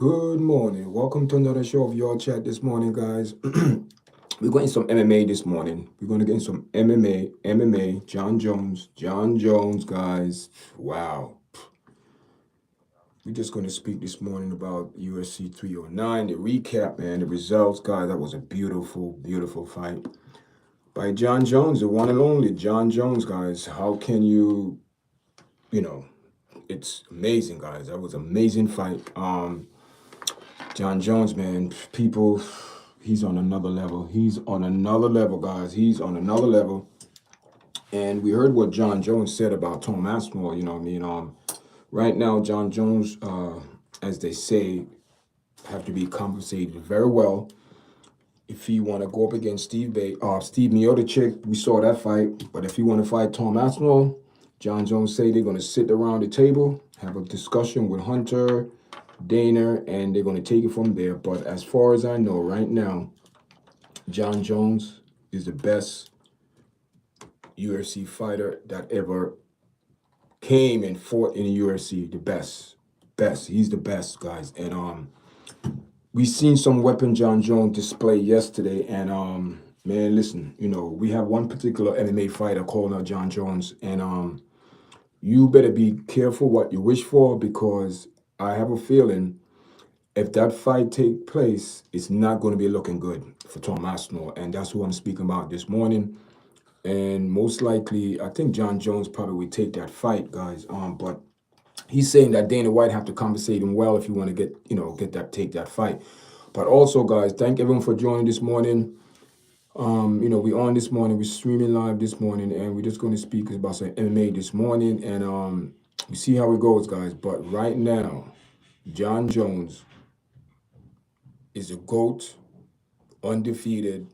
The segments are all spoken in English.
Good morning. Welcome to another show of Your Chat this morning, guys. We're going some MMA this morning. We're going to get in some MMA, Jon Jones, guys. Wow. We're just going to speak this morning about UFC 309, the recap, man, the results, guys. That was a beautiful, beautiful fight by Jon Jones, the one and only Jon Jones, guys. How can you know, it's amazing, guys. That was an amazing fight. Jon Jones, man, people, he's on another level. He's on another level, guys. He's on another level. And we heard what Jon Jones said about Tom Aspinall. You know what I mean? Right now, Jon Jones, as they say, have to be compensated very well. If he want to go up against Steve Miocic, we saw that fight. But if he want to fight Tom Aspinall, Jon Jones say they're going to sit around the table, have a discussion with Hunter, Dana, and they're going to take it from there. But as far as I know right now, Jon Jones is the best UFC fighter that ever came and fought in the UFC. The best. He's the best, guys. And we seen some weapon Jon Jones display yesterday. And man, listen, we have one particular MMA fighter called out Jon Jones. And you better be careful what you wish for, because I have a feeling if that fight take place, it's not going to be looking good for Tom Aspinall. And that's who I'm speaking about this morning. And most likely, I think Jon Jones probably would take that fight, guys. But he's saying that Dana White have to compensate him well if you want to take that fight. But also, guys, thank everyone for joining this morning. We on this morning, we're streaming live this morning, and we're just going to speak about some MMA this morning, and we see how it goes, guys. But right now, Jon Jones is a GOAT, undefeated,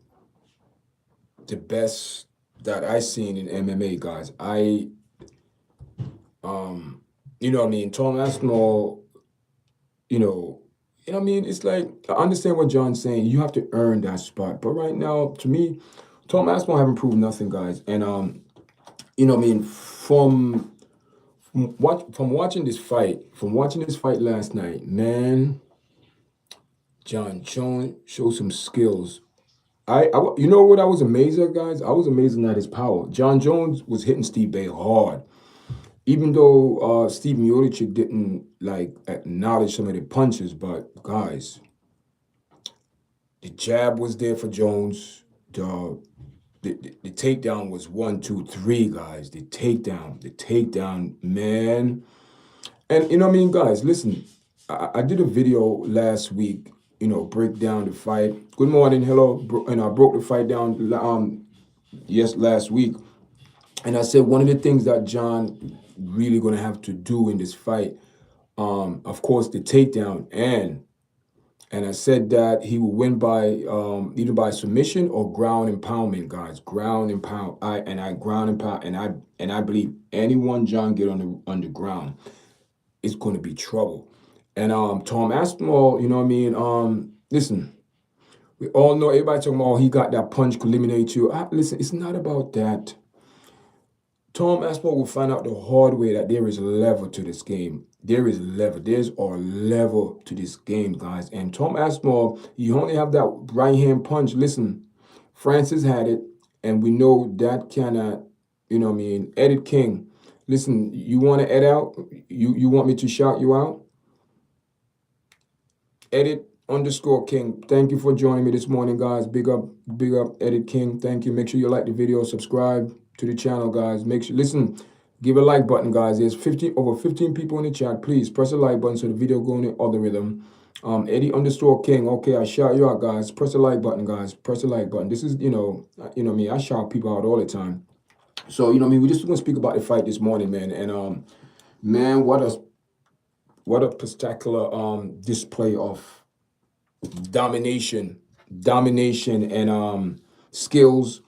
the best that I seen in MMA, guys. Tom Aspinall, it's like, I understand what Jon's saying. You have to earn that spot. But right now, to me, Tom Aspinall haven't proved nothing, guys. And, from watching this fight last night, man, Jon Jones showed some skills. You know what I was amazed at, guys? I was amazed at his power. Jon Jones was hitting Steve Bay hard. Even though Steve Miocic didn't acknowledge some of the punches, but guys, the jab was there for Jones. The takedown was 1, 2, 3, guys. The takedown, man. And guys, listen, I did a video last week, break down the fight. Good morning, hello, and I broke the fight down last week. And I said one of the things that Jon really going to have to do in this fight, of course, the takedown, and I said that he will win by either by submission or ground and poundment, guys. Ground and pound. Ground and pound, and I believe anyone Jon get on the ground, it's going to be trouble. And Tom Aspinall, listen, we all know, everybody talking about, he got that punch could eliminate you. Listen, it's not about that. Tom Aspinall will find out the hard way that there is a level to this game. There is level. There's a level to this game, guys. And Tom Aspinall, you only have that right hand punch. Listen, Francis had it, and we know that cannot, Edit King. Listen, you want to edit out? You want me to shout you out? Edit_King. Thank you for joining me this morning, guys. Big up, Edit King. Thank you. Make sure you like the video, subscribe to the channel, guys. Listen, give a like button, guys. There's over 15 people in the chat. Please press the like button so the video go in the algorithm. Edit_King. Okay, I shout you out, guys. Press the like button, guys. Press the like button. This is, me. I shout people out all the time. So, we're just gonna speak about the fight this morning, man. And man, what a spectacular display of domination and skills,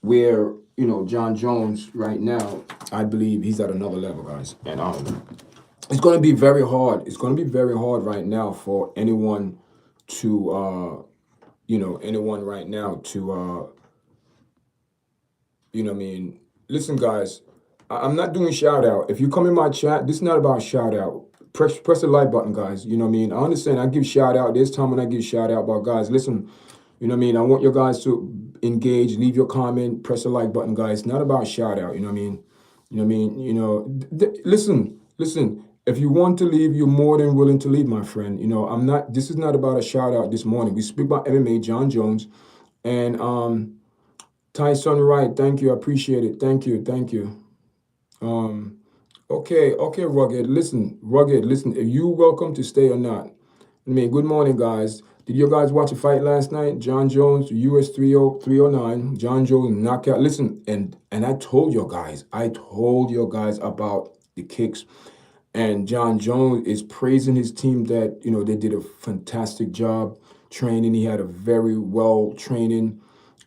where Jon Jones right now, I believe he's at another level, guys. And it's going to be very hard. It's going to be very hard right now for anyone to anyone right now to listen, guys, I'm not doing shout out. If you come in my chat, this is not about shout out. press the like button, guys. You know what I mean? I understand. I give shout out. There's time when I give shout out, but guys, listen. You know what I mean? I want you guys to engage, leave your comment, press the like button, guys. It's not about shout out. You know what I mean? You know what I mean? Listen. If you want to leave, you're more than willing to leave, my friend. You know, I'm not. This is not about a shout out this morning. We speak about MMA, Jon Jones, and Tyson. Right? Thank you. I appreciate it. Thank you. Um, okay, Rugged. Listen. Are you welcome to stay or not? I mean, good morning, guys. Did you guys watch a fight last night? Jon Jones, US 309. Jon Jones knockout. Listen, and I told you guys about the kicks. And Jon Jones is praising his team that, they did a fantastic job training. He had a very well training.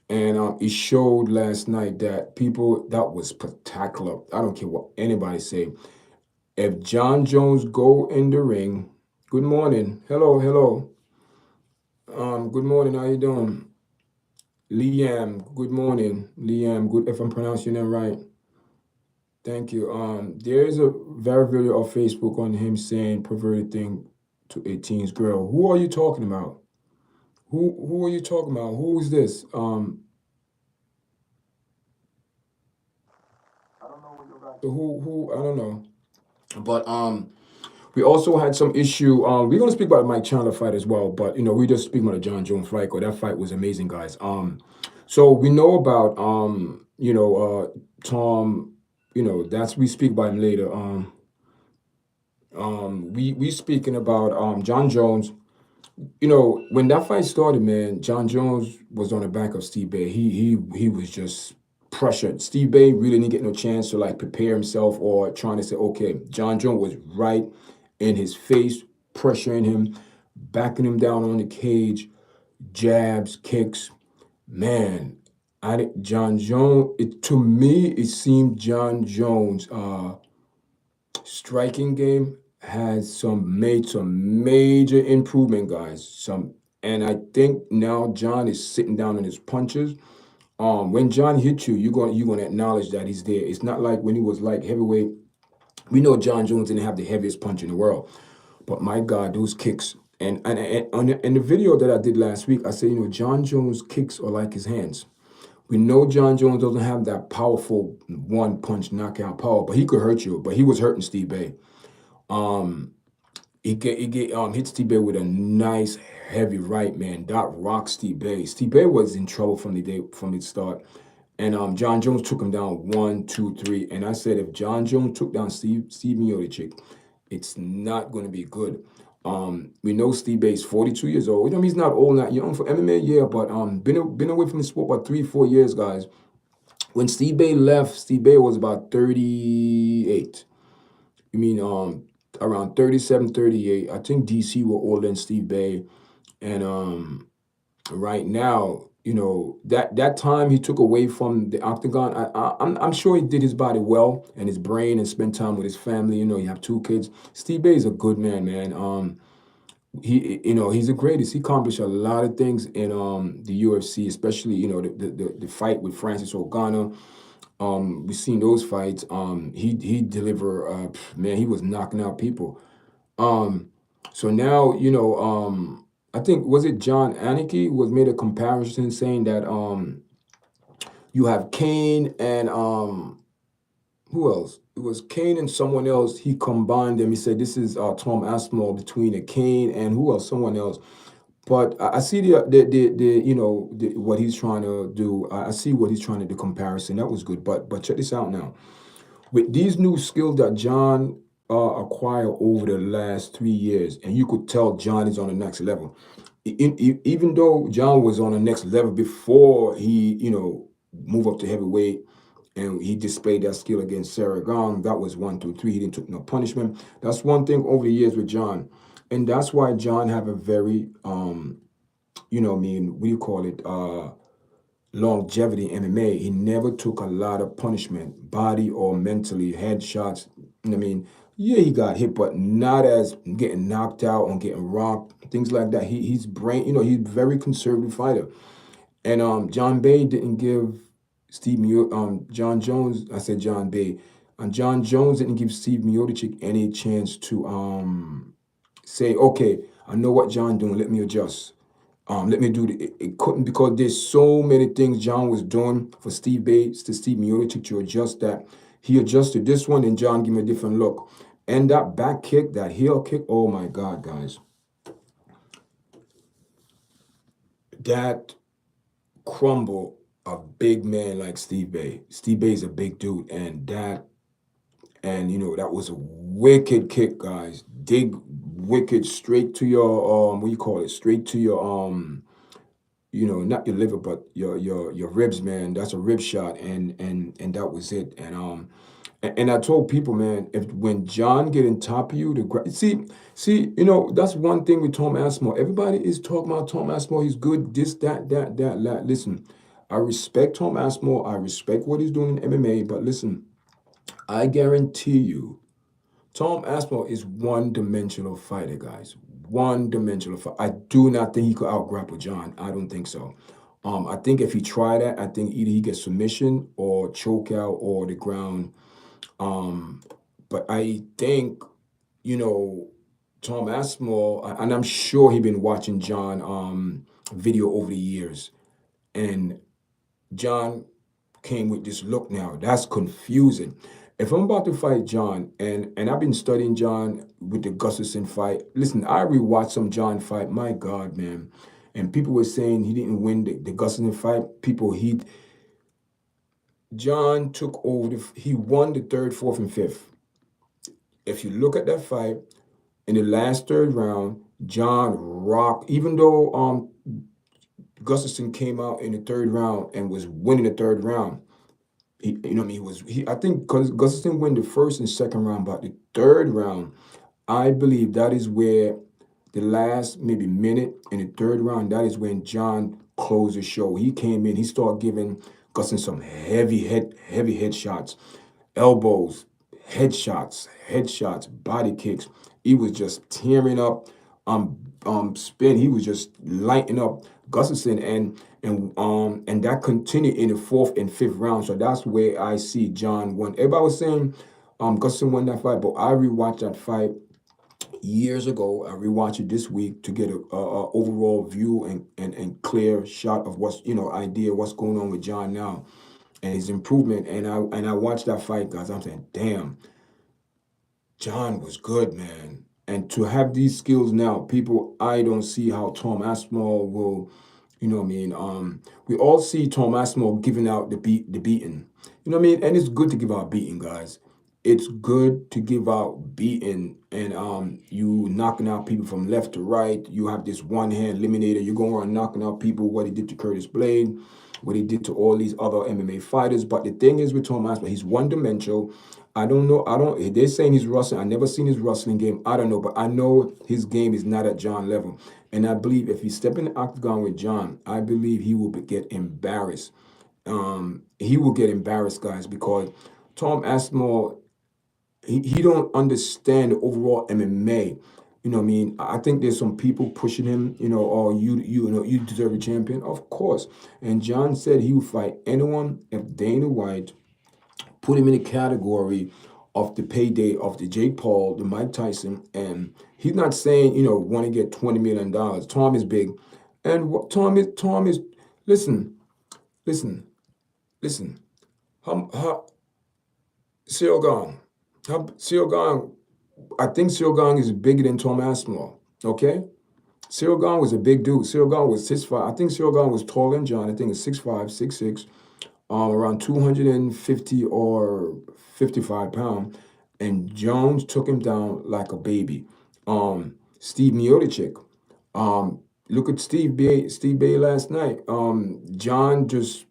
And it showed last night that that was spectacular. I don't care what anybody say. If Jon Jones go in the ring, good morning. Hello. Good morning. How you doing? Liam, good morning. Liam, good if I'm pronouncing it right. Thank you. There is a very video on Facebook on him saying perverted thing to a teen's girl. Who are you talking about? Who are you talking about? Who is this? I don't know what you got. Who I don't know. But we also had some issue. We're gonna speak about the Mike Chandler fight as well, but we just speak about the Jon Jones fight. Cause that fight was amazing, guys. So we know about Tom. That's we speak about him later. We speaking about Jon Jones. When that fight started, man, Jon Jones was on the back of Steve Bay. He was just pressured. Steve Bay really didn't get no chance to like prepare himself or trying to say, okay, Jon Jones was right in his face, pressuring him, backing him down on the cage, jabs, kicks. Man, Jon Jones. To me, it seemed Jon Jones' striking game has made some major improvement, guys. And I think now Jon is sitting down on his punches. When Jon hits you, you're gonna acknowledge that he's there. It's not like when he was like heavyweight. We know Jon Jones didn't have the heaviest punch in the world, but my God, those kicks. And in the video that I did last week, I said, Jon Jones' kicks are like his hands. We know Jon Jones doesn't have that powerful one punch knockout power, but he could hurt you. But he was hurting Steve Bay. He hit Steve Bay with a nice heavy right, man. That rocked Steve Bay. Steve Bay was in trouble from the start. And Jon Jones took him down 1, 2, 3. And I said, if Jon Jones took down Steve Miocic, it's not going to be good. We know Steve Bay's 42 years old. He's not old, not young for MMA, yeah, but been away from the sport about 3, 4 years, guys. When Steve Bay left, Steve Bay was about 38. Around 37, 38. I think DC were older than Steve Bay. And right now, that time he took away from the octagon, I'm sure he did his body well and his brain and spent time with his family. You have 2 kids. Steve Bay is a good man, man. He's the greatest. He accomplished a lot of things in the UFC, especially the fight with Francis Ngannou. We've seen those fights. He deliver. Man, he was knocking out people. So now I think was it John Anarchy was made a comparison saying that you have Kane and who else? It was Kane and someone else. He combined them. He said this is Tom Aspinall between a Kane and who else? Someone else. But I see what he's trying to do. I see what he's trying to do comparison. That was good. But check this out now. With these new skills that Jon acquired over the last 3 years, and you could tell Jon is on the next level. Even though Jon was on the next level before he, moved up to heavyweight, and he displayed that skill against Sarah Gong. That was 1, 2, 3. He didn't took no punishment. That's one thing over the years with Jon. And that's why Jon have a very, what do you call it, longevity in MMA. He never took a lot of punishment, body or mentally, headshots. Yeah, he got hit, but not as getting knocked out or getting rocked, things like that. He's he's a very conservative fighter. And John Bay didn't give Jon Jones, I said John Bay, And Jon Jones didn't give Steve Miocic any chance to say, okay, I know what Jon doing. Let me adjust. Let me do it couldn't, because there's so many things Jon was doing for Steve Bates to Steve Miocic to adjust that. He adjusted this one and Jon gave him a different look. And that back kick, that heel kick, oh my God, guys. That crumble a big man like Steve Bay. Steve Bay is a big dude, and that was a wicked kick, guys. Dig wicked straight to your what do you call it? Straight to your not your liver, but your ribs, man. That's a rib shot, and that was it. And I told people, man, if when Jon get in top of you, see, that's one thing with Tom Aspinall. Everybody is talking about Tom Aspinall. He's good. This, that. Listen, I respect Tom Aspinall. I respect what he's doing in MMA. But listen, I guarantee you, Tom Aspinall is one-dimensional fighter, guys. One-dimensional fighter. I do not think he could out-grapple Jon. I don't think so. I think if he tried that, I think either he gets submission or choke out or the ground. But I think, Tom Aspinall, and I'm sure he's been watching Jon video over the years, and Jon came with this look now. That's confusing. If I'm about to fight Jon, and I've been studying Jon with the Gustafsson fight, listen, I rewatched some Jon fight. My God, man. And people were saying he didn't win the Gustafsson fight. Jon took over, he won the third, fourth, and fifth. If you look at that fight, in the last third round, Jon rocked, even though Gustafsson came out in the third round and was winning the third round. I think because Gustafsson won the first and second round, but the third round, I believe that is where the last maybe minute in the third round, that is when Jon closed the show. He came in, he started giving Gustafsson some heavy headshots, elbows, headshots, body kicks. He was just tearing up, spin. He was just lighting up Gustafsson, and that continued in the fourth and fifth round. So that's where I see Jon won. Everybody was saying Gustafsson won that fight, but I rewatched that fight years ago. I rewatched it this week to get a overall view and clear shot of idea what's going on with Jon now and his improvement. And I watched that fight, guys. I'm saying, damn, Jon was good, man. And to have these skills now, people, I don't see how Tom Aspinall will, we all see Tom Aspinall giving out the beating. You know what I mean? And it's good to give out beating, guys. It's good to give out beating, and you knocking out people from left to right. You have this one-hand eliminator. You're going around knocking out people, what he did to Curtis Blade, what he did to all these other MMA fighters. But the thing is with Tom Aspinall, he's one-dimensional. I don't know. They're saying he's wrestling. I never seen his wrestling game. I don't know, but I know his game is not at Jon level. And I believe if he step in the octagon with Jon, I believe he will get embarrassed. He will get embarrassed, guys, because Tom Aspinall, he don't understand the overall MMA. You know what I mean? I think there's some people pushing him, oh, you deserve a champion. Of course. And Jon said he would fight anyone if Dana White put him in the category of the payday of the Jake Paul, the Mike Tyson, and he's not saying, want to get $20 million. Tom is big. And what Tom is, listen. Seogang, I think Seogang is bigger than Tom Aspinall, okay? Seogang was a big dude. Seogang was 6'5". I think Seogang was taller than Jon. I think it's 6'5", 6'6", around 250 or 55 pounds. And Jones took him down like a baby. Steve Miocic, look at Steve Bay last night. Jon just,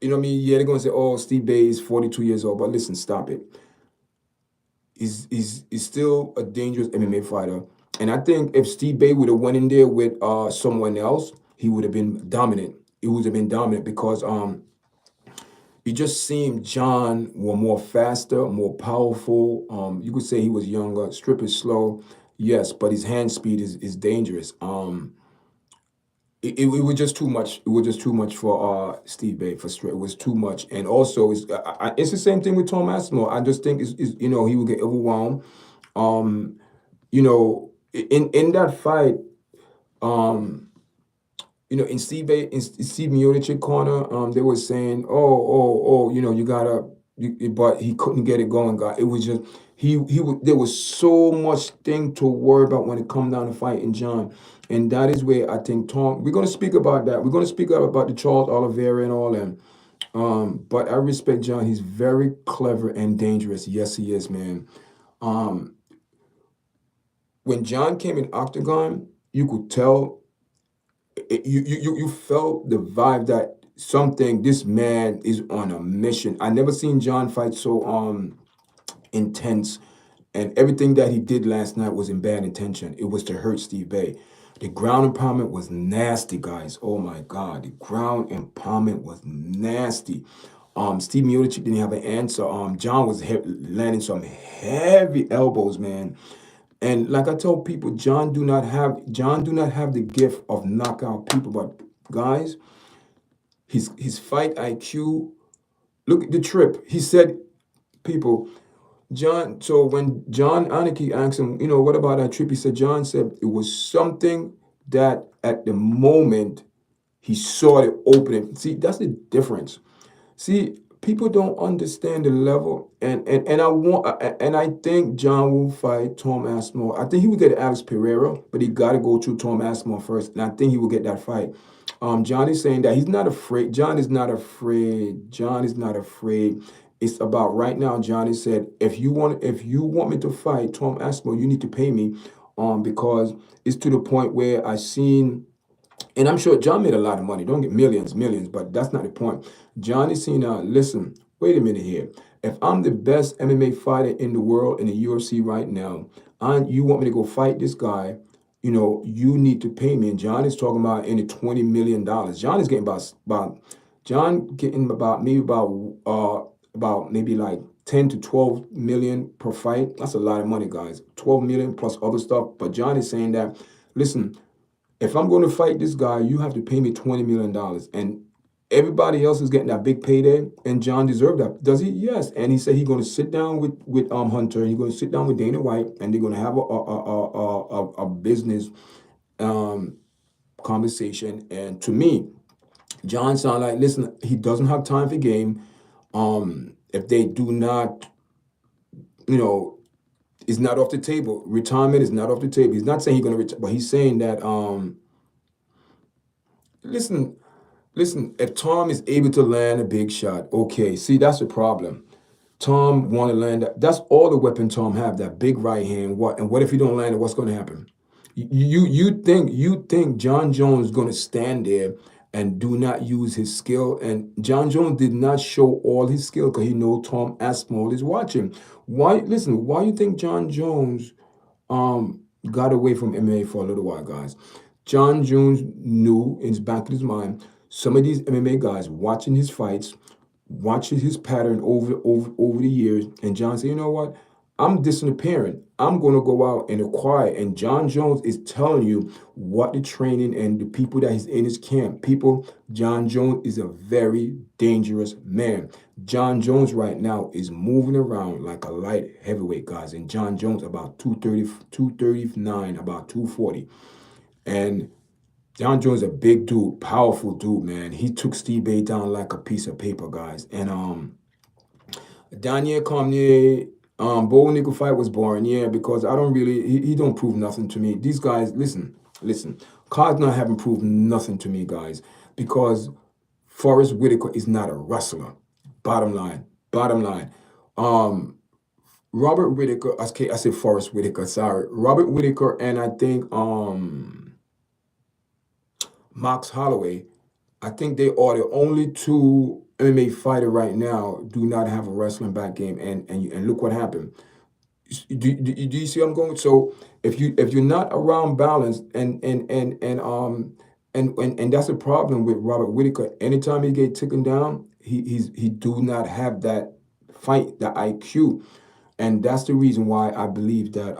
you know what I mean? Yeah, they're going to say, oh, Steve Bay is 42 years old. But listen, stop it. He's still a dangerous MMA fighter. And I think if Steve Bay would have went in there with someone else, he would have been dominant. He would have been dominant because it just seemed Jon were more faster, more powerful. You could say he was younger. Strip is slow, yes, but his hand speed is dangerous. it was just too much. It was just too much for Steve Bay for straight. It was too much, and also it's the same thing with Tom Aspinall. I just think is he would get overwhelmed. Um, in that fight, um, in Steve Miocic corner, they were saying, oh, you gotta, but he couldn't get it going. God, it was just there was so much thing to worry about when it come down to fighting John, and that is where I think Tom. We're gonna speak about that. We're gonna speak about the Charles Oliveira and all them. But I respect John. He's very clever and dangerous. Yes, he is, man. Um, when John came in octagon, you could tell you felt the vibe that something this man is on a mission. I never seen John fight so intense, and everything that he did last night was in bad intention. It was to hurt Steve Bay. The ground empowerment was nasty, guys. Oh my God, the ground empowerment was nasty. Steve Miocic didn't have an answer. John was landing some heavy elbows, man. And like I tell people, John do not have the gift of knockout people. But guys, his fight IQ. Look at the trip. He said, people, John. So when John Anarchy asked him, what about that trip? He said, John said it was something that at the moment he saw it opening. See, that's the difference. See, people don't understand the level, and I think John will fight Tom Aspinall. I think he will get Alex Pereira, but he got to go through Tom Aspinall first, and I think he will get that fight. John is saying that he's not afraid. John is not afraid. John is not afraid. It's about right now. Johnny said, if you want me to fight Tom Aspinall, you need to pay me, because it's to the point where I seen. And I'm sure John made a lot of money. Don't get millions, but that's not the point. John is saying, listen, wait a minute here. If I'm the best MMA fighter in the world in the UFC right now, and you want me to go fight this guy, you need to pay me. And John is talking about in the $20 million. John is getting about maybe like 10 to 12 million per fight. That's a lot of money, guys. 12 million plus other stuff. But John is saying that, listen, if I'm going to fight this guy, you have to pay me $20 million. And everybody else is getting that big payday, and John deserved that. Does he? Yes. And he said he's going to sit down with Hunter. He's going to sit down with Dana White, and they're going to have a business conversation. And to me, John sounded like, listen, he doesn't have time for game. If they do not, is not off the table. Retirement is not off the table. He's not saying he's going to retire, but he's saying that, listen, if Tom is able to land a big shot, okay, see, that's the problem. Tom want to land that. That's all the weapon Tom have, that big right hand. What if he don't land it? What's going to happen? You think Jon Jones is going to stand there and do not use his skill? And Jon Jones did not show all his skill because he know Tom Aspinall is watching. Why you think Jon Jones got away from MMA for a little while, guys? Jon Jones knew in his back of his mind, some of these MMA guys watching his fights, watching his pattern over the years, and Jon said, you know what? I'm disappearing. I'm going to go out and acquire. And Jon Jones is telling you what the training and the people that he's in his camp. People, Jon Jones is a very dangerous man. Jon Jones right now is moving around like a light heavyweight, guys. And Jon Jones about 230, 239, about 240. And Jon Jones is a big dude, powerful dude, man. He took Steve Bay down like a piece of paper, guys. And Daniel Cormier, Bo Nickel fight was boring, yeah, because I don't really, he don't prove nothing to me. These guys, listen, Cosner haven't proved nothing to me, guys, because Forrest Whitaker is not a wrestler. Bottom line. Robert Whitaker, I said Forrest Whitaker, sorry. Robert Whitaker and I think Max Holloway, I think they are the only two MMA fighter right now do not have a wrestling back game, and look what happened. Do you see what I'm going? So if you're not around balance, and that's a problem with Robert Whitaker. Anytime he get taken down, he do not have that fight, the IQ, and that's the reason why I believe that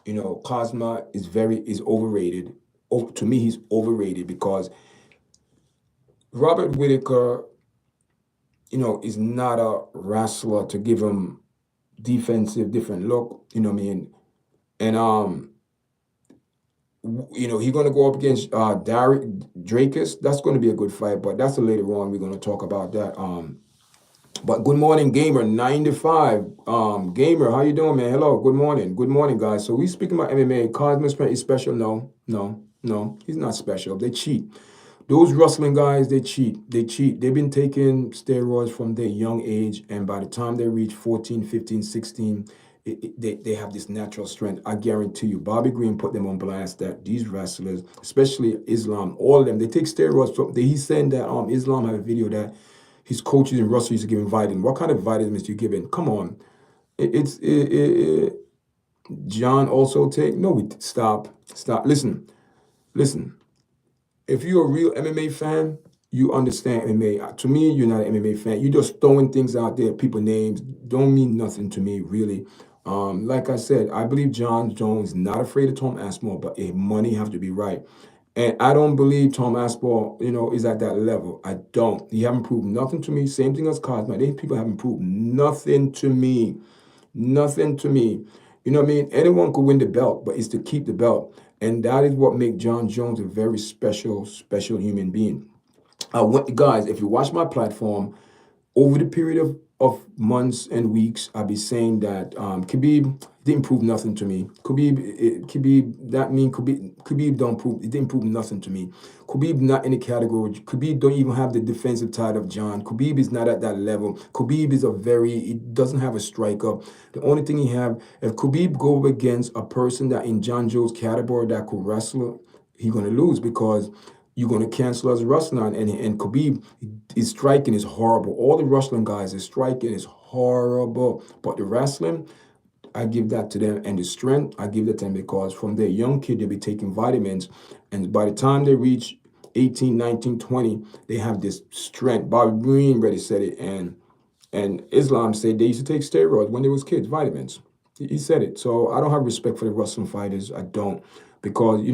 Cosma is overrated. to me, he's overrated because Robert Whitaker, is not a wrestler to give him defensive different look. You know what I mean? And he's going to go up against Drakus. That's going to be a good fight, but that's a later on. We're going to talk about that. But good morning, Gamer 95. Gamer, how you doing, man? Hello, good morning, guys. So we speaking about MMA. Cosmos is special? No, he's not special. They cheat. Those wrestling guys, they cheat. They've been taking steroids from their young age, and by the time they reach 14, 15, 16, they have this natural strength. I guarantee you, Bobby Green put them on blast that these wrestlers, especially Islam, all of them, they take steroids from. He's saying that Islam have a video that his coaches in Russia used to give him vitamins. What kind of vitamins you giving? Come on, John also take no. Stop. Listen. If you're a real MMA fan, you understand MMA. To me, you're not an MMA fan. You're just throwing things out there, people names, don't mean nothing to me, really. Like I said, I believe Jon Jones not afraid of Tom Aspinall, but money have to be right. And I don't believe Tom Aspinall, is at that level. I don't. He haven't proved nothing to me. Same thing as Cosmo. These people haven't proved nothing to me. Nothing to me. You know what I mean? Anyone could win the belt, but it's to keep the belt. And that is what makes Jon Jones a very special human being. Guys, if you watch my platform, over the period of months and weeks, I'll be saying that Khabib didn't prove nothing to me. Khabib don't prove, it didn't prove nothing to me. Khabib not in the category. Khabib don't even have the defensive title of Jon. Khabib is not at that level. Khabib is he doesn't have a striker. The only thing he have, if Khabib go against a person that in Jon Jones' category that could wrestle, he's going to lose because you're going to cancel as a wrestler. And Khabib, his striking is horrible. All the wrestling guys, his striking is horrible. But the wrestling, I give that to them. And the strength, I give that to them because from their young kid, they'll be taking vitamins. And by the time they reach 18, 19, 20, they have this strength. Bobby Green already said it. And Islam said they used to take steroids when they was kids, vitamins. He said it. So I don't have respect for the wrestling fighters. I don't. Because,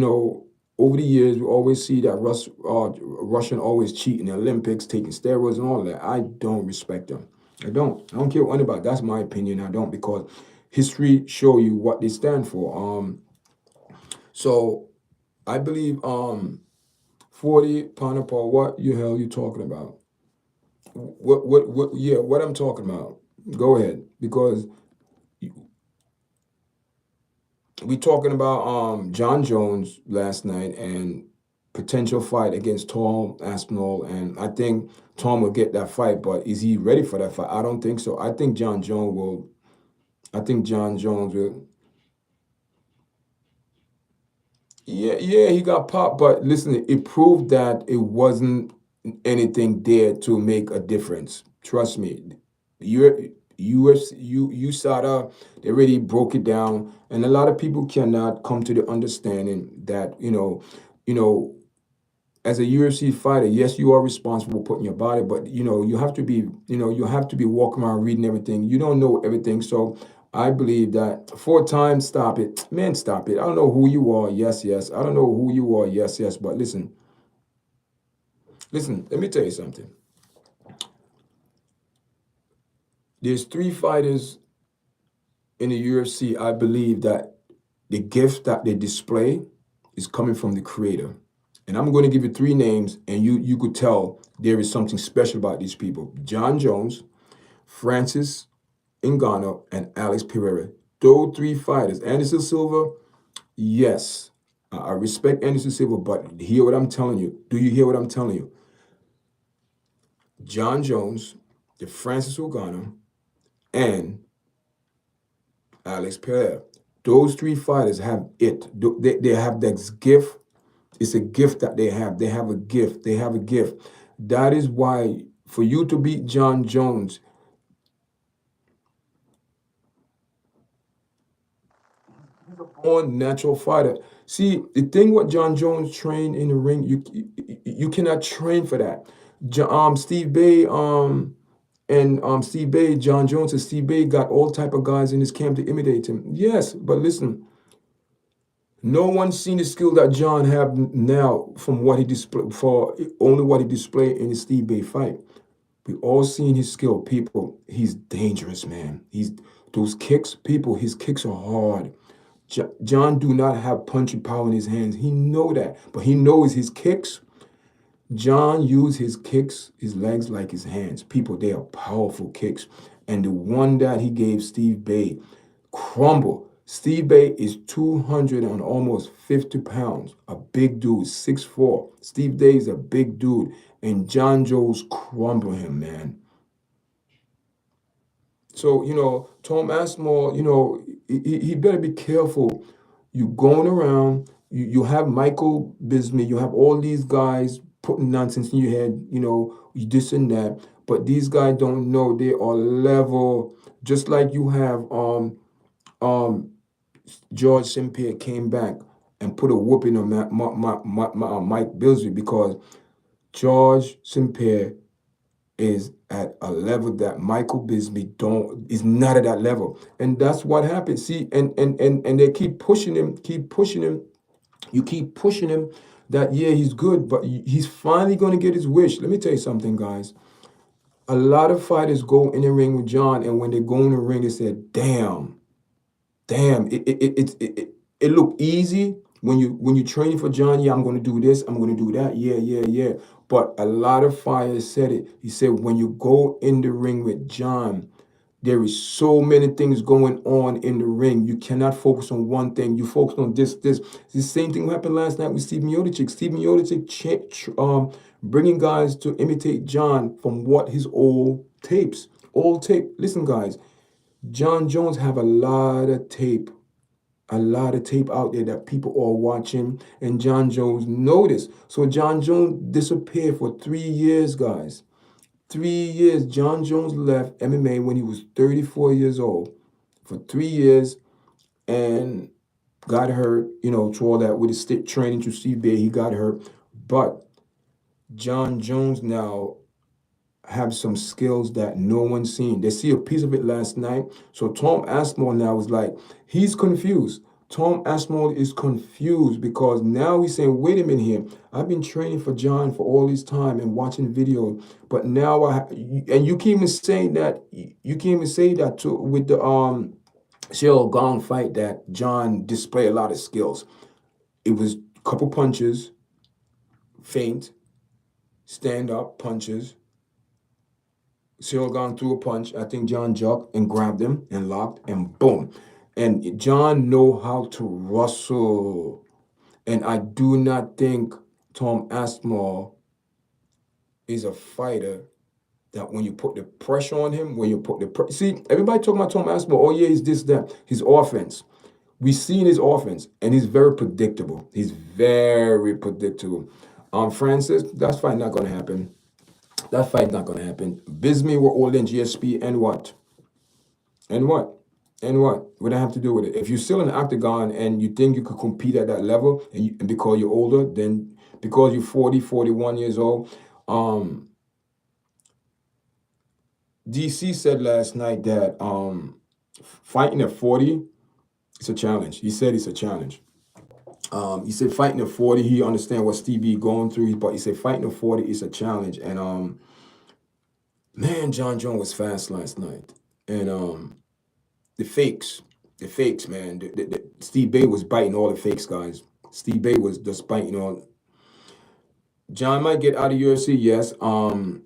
over the years, we always see that Russian always cheat in the Olympics, taking steroids and all that. I don't respect them. I don't care what anybody. That's my opinion. I don't, because history show you what they stand for. So I believe 40 pound Paul. What the hell you talking about? What I'm talking about. Go ahead, because we talking about Jon Jones last night and potential fight against Tom Aspinall, and I think Tom will get that fight, but is he ready for that fight? I don't think so. I think Jon Jones will. Yeah, he got popped, but listen, it proved that it wasn't anything there to make a difference. Trust me. USADA, they already broke it down, and a lot of people cannot come to the understanding that as a UFC fighter, yes, you are responsible for putting your body, but you have to be walking around reading everything. You don't know everything, so I believe that 4 times, stop it, man, stop it. I don't know who you are. Yes. I don't know who you are. Yes. But listen. Let me tell you something. There's 3 fighters in the UFC, I believe, that the gift that they display is coming from the creator. And I'm going to give you 3 names, and you could tell there is something special about these people. Jon Jones, Francis Ngannou, and Alex Pereira. Those 3 fighters. Anderson Silva, yes, I respect Anderson Silva, but hear what I'm telling you. Do you hear what I'm telling you? Jon Jones, the Francis Ngannou, and Alex Pereira. Those 3 fighters have it. They have this gift. It's a gift that they have. They have a gift. That is why for you to beat Jon Jones, he's a born natural fighter. See, the thing what Jon Jones trained in the ring, you cannot train for that. Steve Bay, Steve Bay, Jon Jones and Steve Bay got all type of guys in his camp to imitate him. Yes, but listen, No one's seen the skill that John have now from what he displayed for only what he displayed in the Steve Bay fight. We all seen his skill, people. He's dangerous, man. He's those kicks, people. His kicks are hard. John do not have punching power in his hands. He know that, but he knows his kicks. John used his kicks, his legs like his hands. People, they are powerful kicks. And the one that he gave Steve Bay crumble. Steve Bay is 200 and almost 50 pounds. A big dude, 6'4". Steve Bay is a big dude. And Jon Jones crumble him, man. So, Tom Aspinall, he better be careful. You going around, you have Michael Bisping, you have all these guys putting nonsense in your head, this and that. But these guys don't know they are level, just like you have George St. Pierre came back and put a whooping on Mike Bisping because George St. Pierre is at a level that Michael Bisping is not at that level. And that's what happened. See, and they keep pushing him. You keep pushing him that, yeah, he's good, but he's finally going to get his wish. Let me tell you something, guys. A lot of fighters go in the ring with John, and when they go in the ring, they say, damn, it looked easy when you training for John. Yeah, I'm going to do this, I'm going to do that. Yeah. But a lot of fighters said it. He said, when you go in the ring with John, there is so many things going on in the ring. You cannot focus on one thing. You focus on this. The same thing happened last night with Steve Miocic. Steve Miocic bringing guys to imitate John from what his old tapes. Listen, guys, Jon Jones have a lot of tape out there that people are watching, and Jon Jones noticed. So Jon Jones disappeared for 3 years, guys. 3 years. Jon Jones left MMA when he was 34 years old for 3 years and got hurt, through all that with his stick training to Steve Bay, he got hurt. But Jon Jones now have some skills that no one's seen. They see a piece of it last night. So Tom Aspinall now is like, he's confused. Tom Aspinall is confused because now he's saying, wait a minute here. I've been training for John for all this time and watching videos, but now and you can't even say that. You can't even say that too with the Cheryl Gong fight that John displayed a lot of skills. It was a couple punches, feint, stand up punches. Cyril gone threw a punch. I think John jumped and grabbed him and locked and boom. And John know how to wrestle. And I do not think Tom Aspinall is a fighter that when you put the pressure on him, see, everybody talking about Tom Aspinall, oh yeah, he's this, that. His offense. We've seen his offense, and he's very predictable. Francis, that's fight not going to happen. That fight not going to happen. Bisping were all in GSP, and what? What I have to do with it? If you're still in the octagon and you think you could compete at that level, and because you're older, then because you're 40, 41 years old, DC said last night that fighting at 40, it's a challenge. He said it's a challenge. He said fighting at 40, he understands what Stevie going through, but he said fighting at 40 is a challenge. And man, Jon Jones was fast last night. And the fakes, man. Steve Bay was biting all the fakes, guys. Steve Bay was just biting all. John might get out of UFC, yes.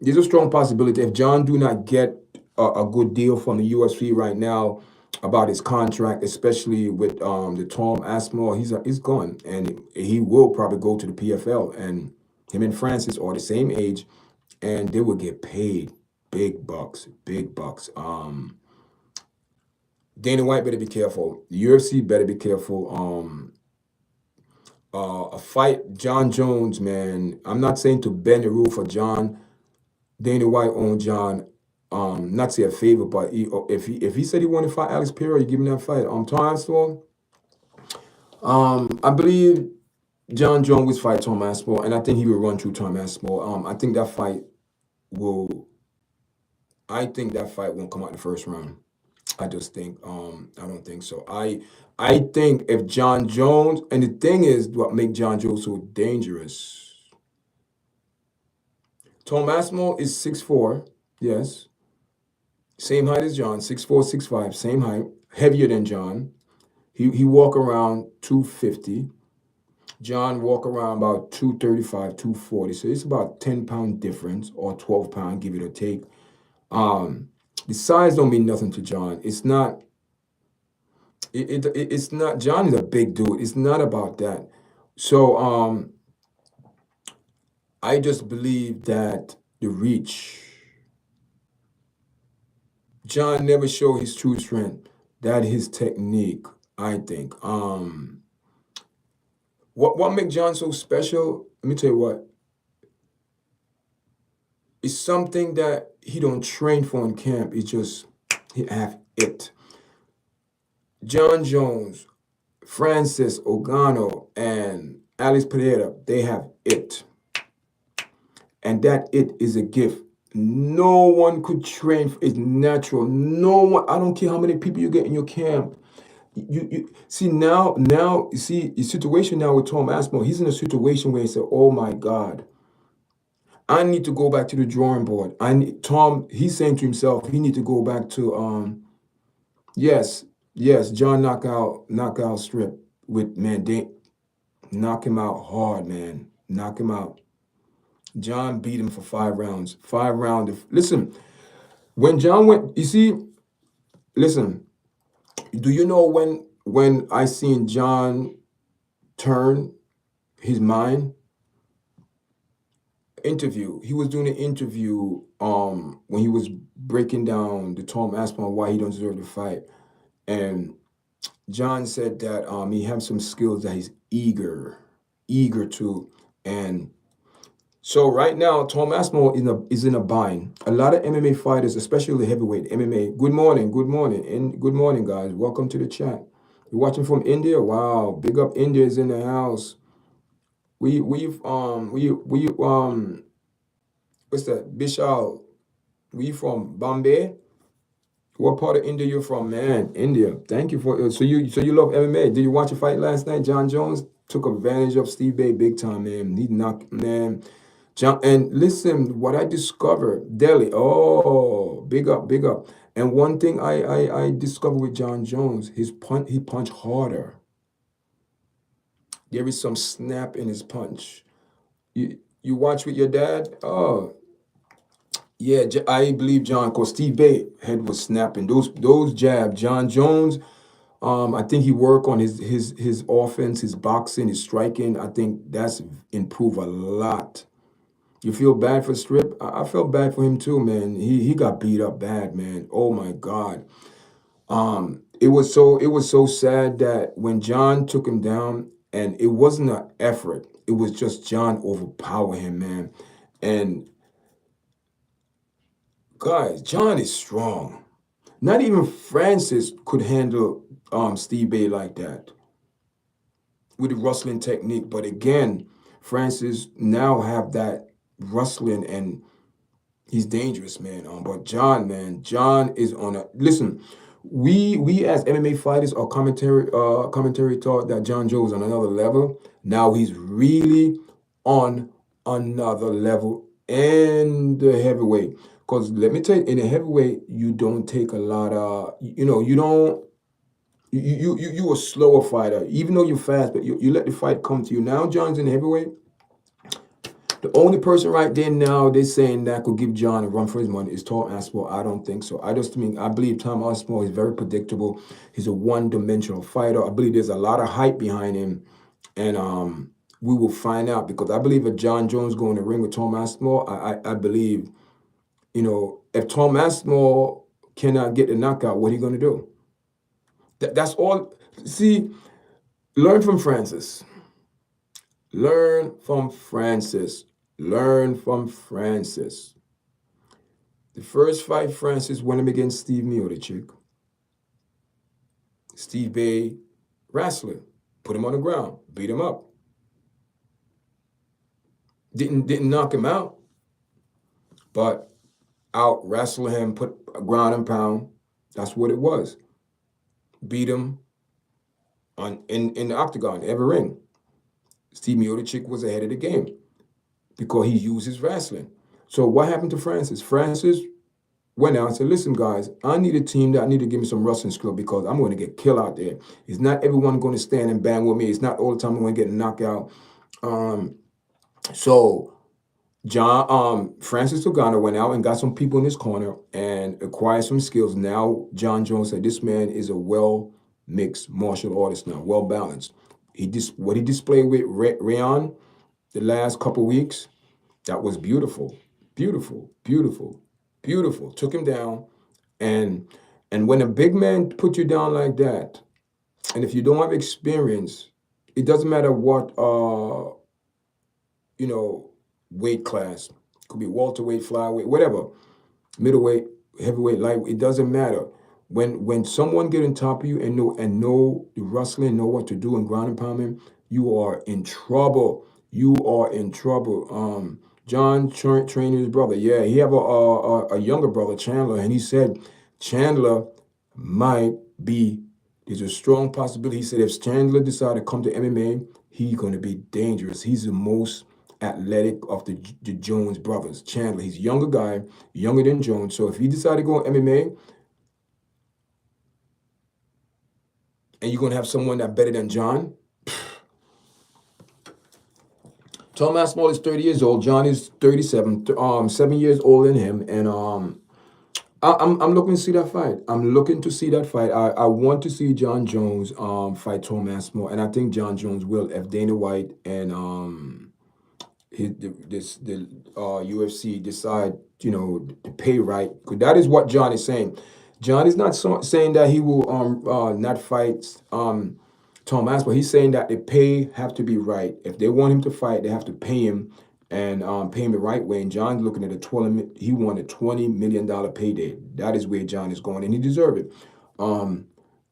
There's a strong possibility if John do not get a good deal from the UFC right now about his contract, especially with the Tom Aspinall, he's gone, and he will probably go to the PFL. And him and Francis are the same age, and they will get paid big bucks. Dana White better be careful. The UFC better be careful. A fight, Jon Jones, man. I'm not saying to bend the rule for John. Dana White owned John. Not say a favor, but if he said he wanted to fight Alex Pereira, you give him that fight. Tom Aspinall. I believe Jon Jones will fight Tom Aspinall, and I think he will run through Tom Aspinall. I think that fight won't come out the first round. I just think I don't think so. I think if Jon Jones, and the thing is what make Jon Jones so dangerous. Tom Aspinall is 6'4", yes. Same height as Jon, 6'4", 6'5", same height, heavier than Jon. He walk around 250. Jon walk around about 235, 240. So it's about 10-pound difference or 12-pound, give it or take. The size don't mean nothing to Jon. It's not. It's not. Jon is a big dude. It's not about that. So I just believe that the reach. Jon never showed his true strength. That his technique, I think. What makes Jon so special? Let me tell you what. It's something that he don't train for in camp. It's just he have it. Jon Jones, Francis Ogano, and Alex Pereira, they have it. And that it is a gift. No one could train. It's natural. No one. I don't care how many people you get in your camp. You see now you see the situation now with Tom Aspinall. He's in a situation where he said, "Oh my God, I need to go back to the drawing board." Tom. He's saying to himself, he need to go back to yes, yes, John knockout strip with man. They knock him out hard, man. Knock him out. Jon beat him for 5 rounds. 5 rounds. Listen, when Jon went, you see, listen, do you know when I seen Jon turn his mind? Interview. He was doing an interview when he was breaking down the Tom Aspinall why he don't deserve to fight. And Jon said that he has some skills that he's eager to. And so right now, Tom Aspinall is in a bind. A lot of MMA fighters, especially the heavyweight MMA. Good morning, and good morning, guys. Welcome to the chat. You're watching from India. Wow, big up India is in the house. We what's that? Bishal. We from Bombay. What part of India you from, man? India. Thank you for so you love MMA. Did you watch a fight last night? Jon Jones took advantage of Steve Bay big time, man. He knocked man. John, and listen, what I discovered, Delhi. Oh, big up, big up. And one thing I discovered with Jon Jones, he punch harder. There is some snap in his punch. You watch with your dad. Oh, yeah, I believe John, because Steve Bay head was snapping. Those jabs. Jon Jones, I think he worked on his offense, his boxing, his striking. I think that's improved a lot. You feel bad for Strip? I felt bad for him too, man. He got beat up bad, man. Oh my God. It was so sad that when Jon took him down, and it wasn't an effort. It was just Jon overpower him, man. And guys, Jon is strong. Not even Francis could handle Steve Bay like that with the wrestling technique. But again, Francis now have that wrestling, and he's dangerous, man. But Jon, man, Jon is on a listen. We as MMA fighters or commentary thought that Jon Jones was on another level. Now he's really on another level in the heavyweight. Because let me tell you, in the heavyweight, you don't take a lot of, you don't, you a slower fighter. Even though you're fast, but you let the fight come to you. Now Jon's in the heavyweight. The only person right there now they're saying that could give Jon a run for his money is Tom Aspinall. I don't think so. I believe Tom Aspinall is very predictable. He's a one-dimensional fighter. I believe there's a lot of hype behind him, and we will find out, because I believe if Jon Jones go in the ring with Tom Aspinall, I believe, if Tom Aspinall cannot get the knockout, what are you going to do? That's all. See, learn from Francis. Learn from Francis. Learn from Francis. The first fight, Francis won him against Steve Miocic. Steve Bay wrestler, put him on the ground, beat him up. Didn't knock him out, but out wrestle him, put a ground and pound. That's what it was. Beat him in the octagon, every ring. Steve Miocic was ahead of the game because he used his wrestling. So what happened to Francis? Francis went out and said, listen, guys, I need a team that need to give me some wrestling skill because I'm going to get killed out there. It's not everyone going to stand and bang with me. It's not all the time I'm going to get a knockout. So Francis Ngannou went out and got some people in his corner and acquired some skills. Now Jon Jones said this man is a well mixed martial artist now, well balanced. What he displayed with Rayon the last couple weeks, that was beautiful, beautiful, beautiful, beautiful. Took him down, and when a big man put you down like that, and if you don't have experience, it doesn't matter what weight class. Could be welterweight, flyweight, whatever, middleweight, heavyweight, lightweight. It doesn't matter. When someone get on top of you and know the wrestling, know what to do in ground and pounding, you are in trouble. You are in trouble. John trained his brother. Yeah, he have a younger brother, Chandler, and he said Chandler might be. There's a strong possibility. He said if Chandler decided to come to MMA, he's going to be dangerous. He's the most athletic of the Jones brothers. Chandler, he's a younger guy, younger than Jones. So if he decided to go MMA, and you're going to have someone that better than John. Tom Aspinall is 30 years old. John is 37, 7 years older than him. And I'm looking to see that fight. I'm looking to see that fight. I want to see Jon Jones fight Tom Aspinall, and I think Jon Jones will if Dana White and the UFC decide to pay right. Because that is what John is saying. John is not saying that he will not fight Tom Aspinall. He's saying that the pay have to be right. If they want him to fight, they have to pay him and pay him the right way. And John's looking at he won a $20 million payday. That is where John is going, and he deserves it.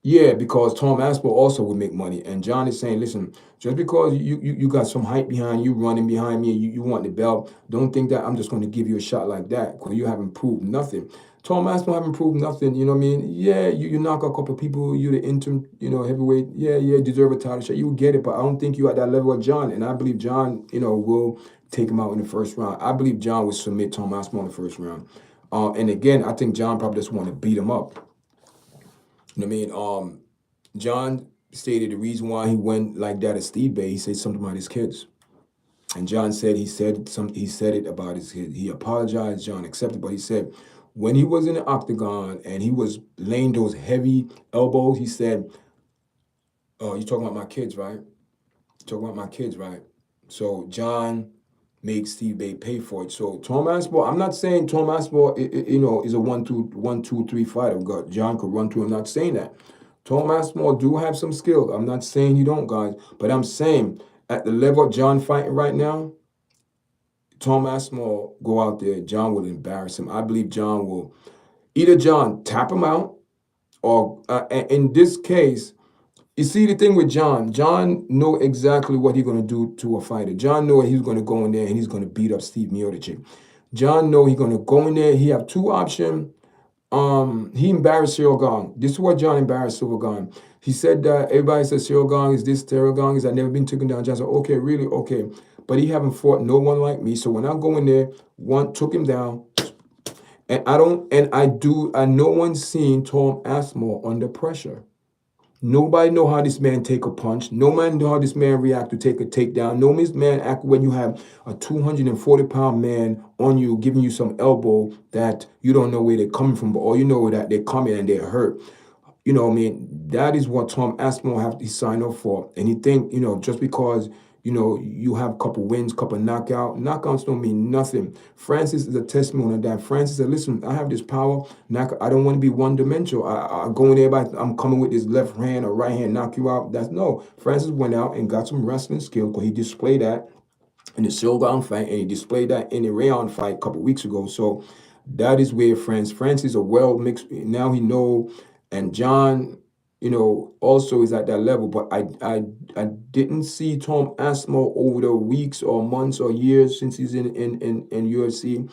Yeah, because Tom Aspinall also would make money. And John is saying, listen, just because you got some hype behind you, running behind me, you want the belt, don't think that I'm just going to give you a shot like that because you haven't proved nothing. Tom Aspinall haven't proved nothing, you know what I mean? Yeah, you knock out a couple of people, you're the interim, heavyweight. Yeah, deserve a title shot. You will get it, but I don't think you're at that level of John. And I believe John, will take him out in the first round. I believe John will submit Tom Aspinall in the first round. And again, I think John probably just want to beat him up. You know what I mean? John stated the reason why he went like that at Steve Bay. He said something about his kids, and John said he said it about his kids. He apologized. John accepted, but he said when he was in the octagon and he was laying those heavy elbows, he said, "Oh, you talking about my kids, right? You talking about my kids, right?" So John made Steve Bay pay for it. So Tom Aspinall, I'm not saying Tom Aspinall, is a 1-2-3 fighter. God, John could run through. I'm not saying that. Tom Aspinall do have some skills. I'm not saying he don't, guys, but I'm saying at the level John fighting right now, Tom Aspinall go out there, John will embarrass him. I believe John will either John tap him out, or in this case, you see the thing with John know exactly what he's going to do to a fighter. John know he's going to go in there and he's going to beat up Steve Miocic. John know he's going to go in there. He have two options. He embarrassed Cyril Gong. This is what John embarrassed Cyril Gong. He said that everybody says Cyril Gong is this, Cyril Gong is I've never been taken down. John said, okay, really? Okay. But he haven't fought no one like me. So when I go in there, one took him down. And no one's seen Tom Aspinall under pressure. Nobody know how this man take a punch. No man know how this man react to take a takedown. No man act when you have a 240-pound man on you, giving you some elbow that you don't know where they're coming from, but all you know is that they're coming and they're hurt. You know what I mean? That is what Tom Aspinall have to sign up for. And he think, just because, you have a couple wins, couple knockouts don't mean nothing. Francis is a testimony of that. Francis said, listen, I have this power. I don't want to be one-dimensional. I go in there, I'm coming with this left hand or right hand, knock you out. No. Francis went out and got some wrestling skill because he displayed that in the Silver fight, and he displayed that in the Rayon fight a couple weeks ago. So that is where Francis is a well mixed. Now he know, and John, also is at that level. But I didn't see Tom Aspinall over the weeks or months or years since he's in UFC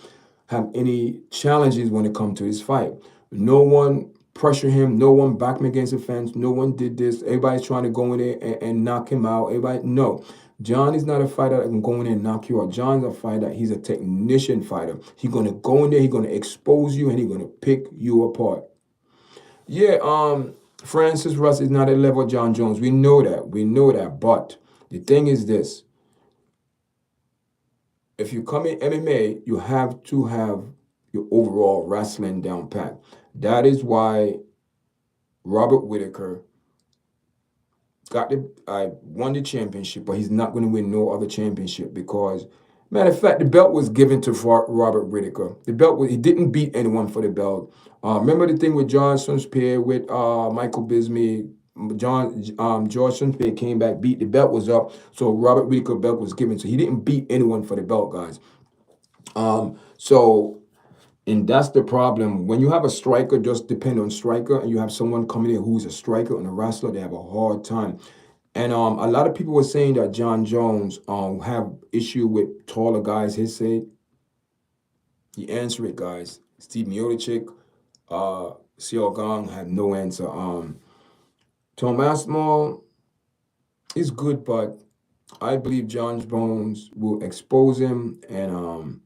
have any challenges when it comes to this fight. No one pressure him. No one backed him against the fence. No one did this. Everybody's trying to go in there and knock him out. Everybody, no. Jon is not a fighter that can go in there and knock you out. Jon's a fighter. He's a technician fighter. He's going to go in there. He's going to expose you, and he's going to pick you apart. Yeah, Francis Russ is not at level of Jon Jones. We know that. We know that. But the thing is this. If you come in MMA, you have to have your overall wrestling down pat. That is why Robert Whittaker won the championship, but he's not going to win no other championship because, matter of fact, the belt was given to Robert Whittaker. He didn't beat anyone for the belt. Remember the thing with George St. Pierre with Michael Bisbee? George St. Pierre came back, beat, the belt was up, so Robert Whittaker belt was given. So he didn't beat anyone for the belt, guys. And that's the problem. When you have a striker, just depend on striker, and you have someone coming in who's a striker and a wrestler, they have a hard time. And a lot of people were saying that Jon Jones have issue with taller guys his side. The answer it, guys. Steve Miocic, Seol Gong had no answer. Tom Aspinall is good, but I believe Jon Jones will expose him. And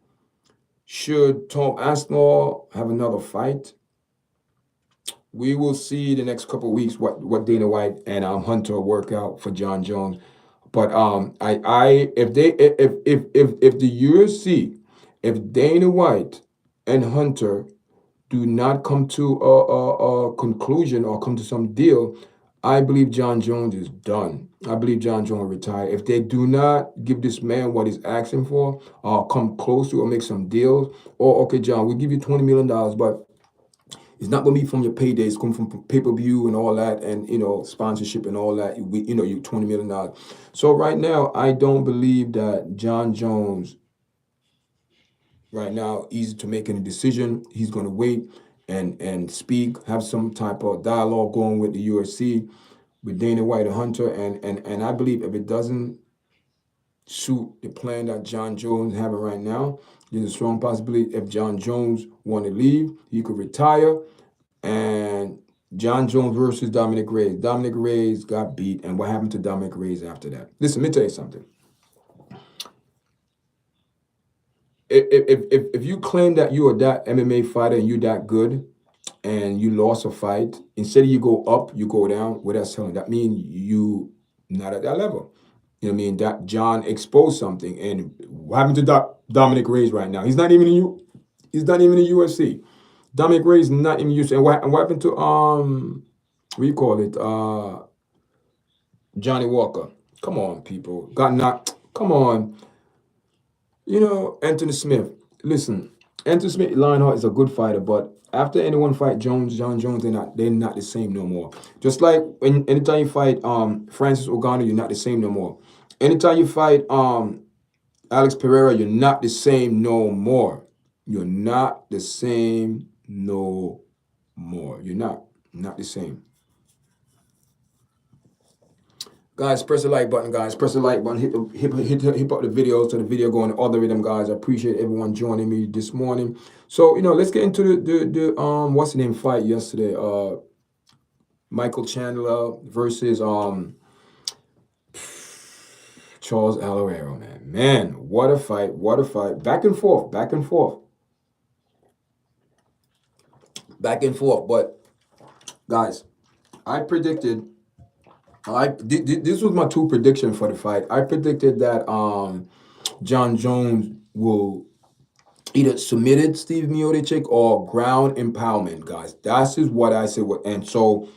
should Tom Aspinall have another fight, we will see the next couple of weeks what Dana White and Hunter work out for Jon Jones. But if the UFC, if Dana White and Hunter do not come to a conclusion or come to some deal, I believe Jon Jones is done. I believe Jon Jones will retire. If they do not give this man what he's asking for, come close to or make some deals, or okay, Jon, we'll give you $20 million, but it's not going to be from your payday. It's going from pay-per-view and all that, and sponsorship and all that. You $20 million. So right now, I don't believe that Jon Jones right now easy to make any decision. He's going to wait and speak, have some type of dialogue going with the UFC, with Dana White and Hunter, and I believe if it doesn't suit the plan that Jon Jones having right now, there's a strong possibility if Jon Jones want to leave, he could retire. And Jon Jones versus Dominic Reyes. Dominic Reyes got beat, and what happened to Dominic Reyes after that? Listen, let me tell you something. If you claim that you are that MMA fighter and you that good, and you lost a fight, instead of you go up, you go down. What that's telling? That means you not at that level. You know what I mean? That Jon exposed something, and what happened to Dominic Reyes right now? He's not even in UFC. Dominic Reyes not in UFC. And what happened to what you call it? Johnny Walker. Come on, people. Got knocked. Come on. Anthony Smith. Listen, Anthony Smith, Lionheart is a good fighter, but after anyone fight Jon Jones, they're not the same no more. Just like anytime you fight Francis Ngannou, you're not the same no more. Anytime you fight Alex Pereira, you're not the same no more. You're not the same no more. You're not the same. Guys, press the like button, guys. Press the like button. Hit up the video so the video going to other rhythm, guys. I appreciate everyone joining me this morning. So, let's get into the what's the name fight yesterday. Michael Chandler versus Charles Oliveira, man. Man, what a fight. What a fight. Back and forth. Back and forth. Back and forth. But guys, I predicted this was my two prediction for the fight. I predicted that Jon Jones will either submitted Steve Miocic or ground empowerment, guys. That's just what I said. And so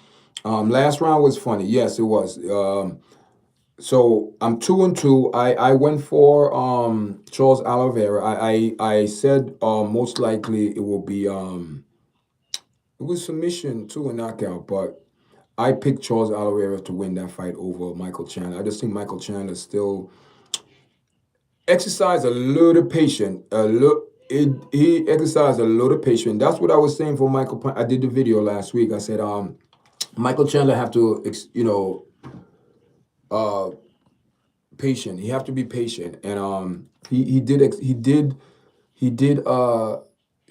last round was funny. Yes, it was. So I'm 2-2. I went for Charles Oliveira. I said most likely it will be it was submission to a knockout, but I picked Charles Oliveira to win that fight over Michael Chandler. I just think Michael Chandler still exercised a little patience. He exercised a little patience. That's what I was saying for Michael. I did the video last week. I said Michael Chandler have to patient. He have to be patient, and he did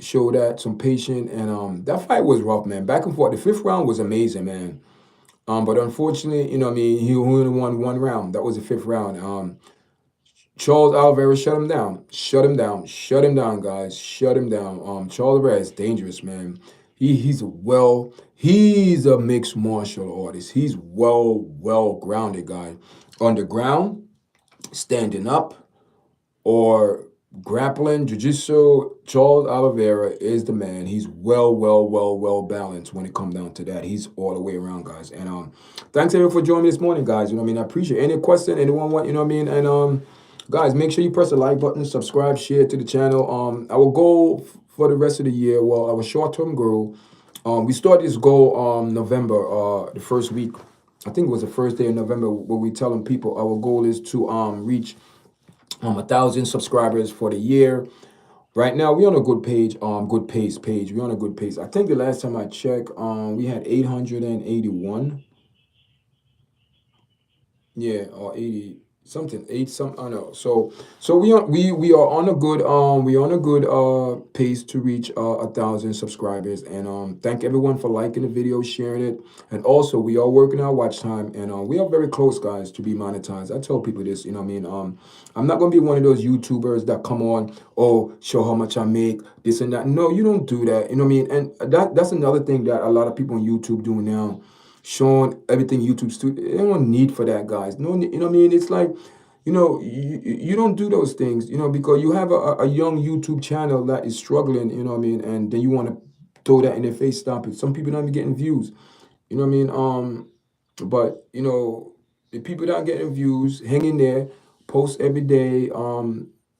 show that some patience, and that fight was rough, man. Back and forth. The fifth round was amazing, man. But unfortunately, you know what I mean, he only won one round. That was the fifth round. Charles Oliveira shut him down. Shut him down. Shut him down, guys. Shut him down. Charles Oliveira is dangerous, man. He's a mixed martial artist. He's well grounded guy. On the ground, standing up, or grappling, jiu-jitsu, Charles Oliveira is the man. He's well balanced when it comes down to that. He's all the way around, guys. And thanks everyone for joining me this morning, guys. You know what I mean? I appreciate any question, anyone want, you know what I mean? And guys, make sure you press the like button, subscribe, share to the channel. Our goal for the rest of the year, well, our short-term goal, we started this goal November, the first week. I think it was the first day in November where we telling people our goal is to reach 1,000 subscribers for the year. Right now, we're on a good page, good pace page. We're on a good pace. I think the last time I checked, we had 881. Yeah, or 80 something, eight some, I don't know. So we are on a good pace to reach 1,000 subscribers. And thank everyone for liking the video, sharing it. And also we are working our watch time, and we are very close, guys, to be monetized. I tell people this, you know what I mean? I'm not gonna be one of those YouTubers that come on, oh, show how much I make, this and that. No, you don't do that, you know what I mean? And that's another thing that a lot of people on YouTube do now, showing everything YouTube studio. There's no need for that, guys. No, you know what I mean? It's like, you know, you don't do those things, you know, because you have a young YouTube channel that is struggling, you know what I mean? And then you want to throw that in their face, stop it. Some people not even getting views, you know what I mean? But you know, the people that are getting views, hang in there, post every day,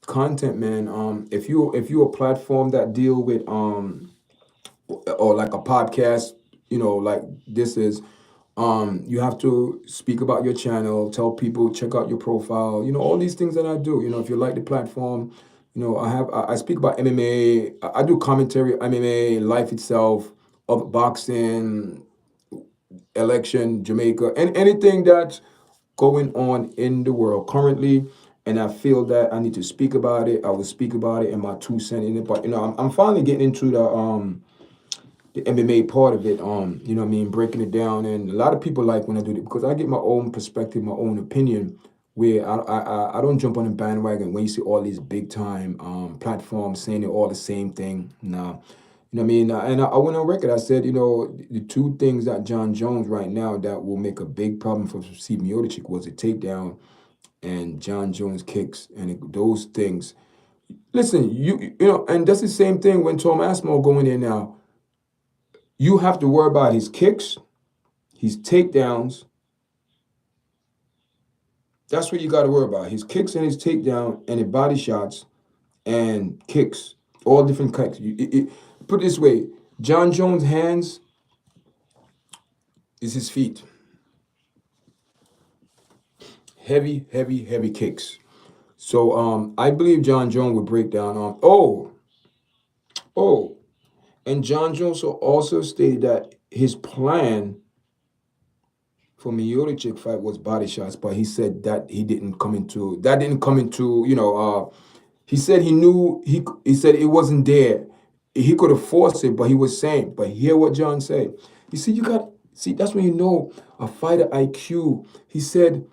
content, man. If you a platform that deal with or like a podcast, you know, like this is, you have to speak about your channel, tell people, check out your profile, you know, all these things that I do. You know, if you like the platform, you know, I speak about MMA, I do commentary, MMA, life itself, of boxing, election, Jamaica, and anything that's going on in the world currently. And I feel that I need to speak about it. I will speak about it in my 2 cents in it. But you know, I'm finally getting into the MMA part of it, you know what I mean, breaking it down. And a lot of people like when I do it because I get my own perspective, my own opinion, where I don't jump on the bandwagon when you see all these big time platforms saying they're all the same thing. Nah. You know what I mean? And I went on record. I said, you know, the two things that Jon Jones right now that will make a big problem for Steve Miocic was a takedown and Jon Jones kicks, and those things. Listen, you know, and that's the same thing when Tom Aspinall going in now. You have to worry about his kicks, his takedowns. That's what you got to worry about. His kicks and his takedown and his body shots and kicks. All different kicks. Put it this way, Jon Jones' hands is his feet. Heavy kicks. So I believe Jon Jones would break down on oh. And Jon Jones also stated that his plan for Miocic fight was body shots, but he said that didn't come into, you know, he said he knew, he said it wasn't there. He could have forced it, but he was saying, but hear what Jon said. You see, that's when you know a fighter IQ. He said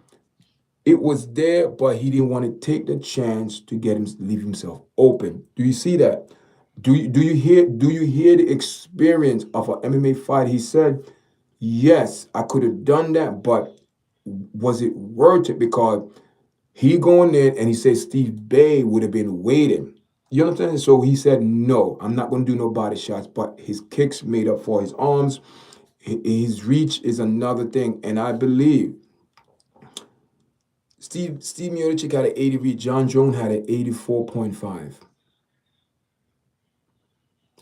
it was there, but he didn't want to take the chance to leave himself open. Do you see that? Do you hear the experience of an MMA fight? He said, yes, I could have done that, but was it worth it? Because he going in and he said Steve Bay would have been waiting. You understand? So he said, no, I'm not going to do no body shots, but his kicks made up for his arms. His reach is another thing. And I believe Steve Miocic had an 80 reach. Jon Jones had an 84.5.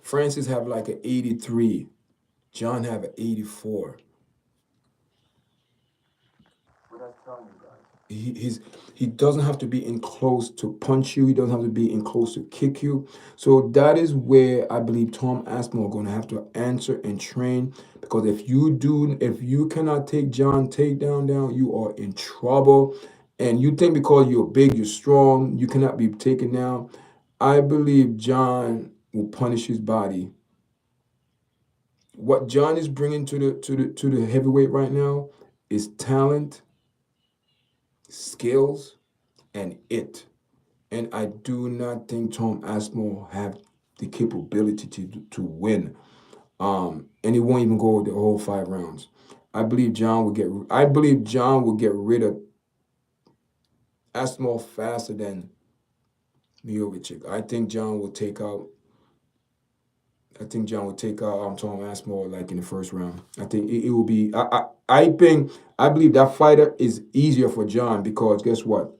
Francis have like an 83. Jon have an 84. What I'm telling you guys. He doesn't have to be in close to punch you. He doesn't have to be in close to kick you. So that is where I believe Tom Aspinall are going to have to answer and train. Because if you cannot take Jon down, you are in trouble. And you think because you're big, you're strong, you cannot be taken down. I believe Jon will punish his body. What Jon is bringing to the heavyweight right now is talent, skills, and it. And I do not think Tom Aspinall have the capability to win. And he won't even go the whole 5 rounds. I believe Jon will get rid of Aspinall faster than Miocic. I think Jon will take out Tom Aspinall like in the first round. I think it will be. I believe that fighter is easier for Jon because guess what?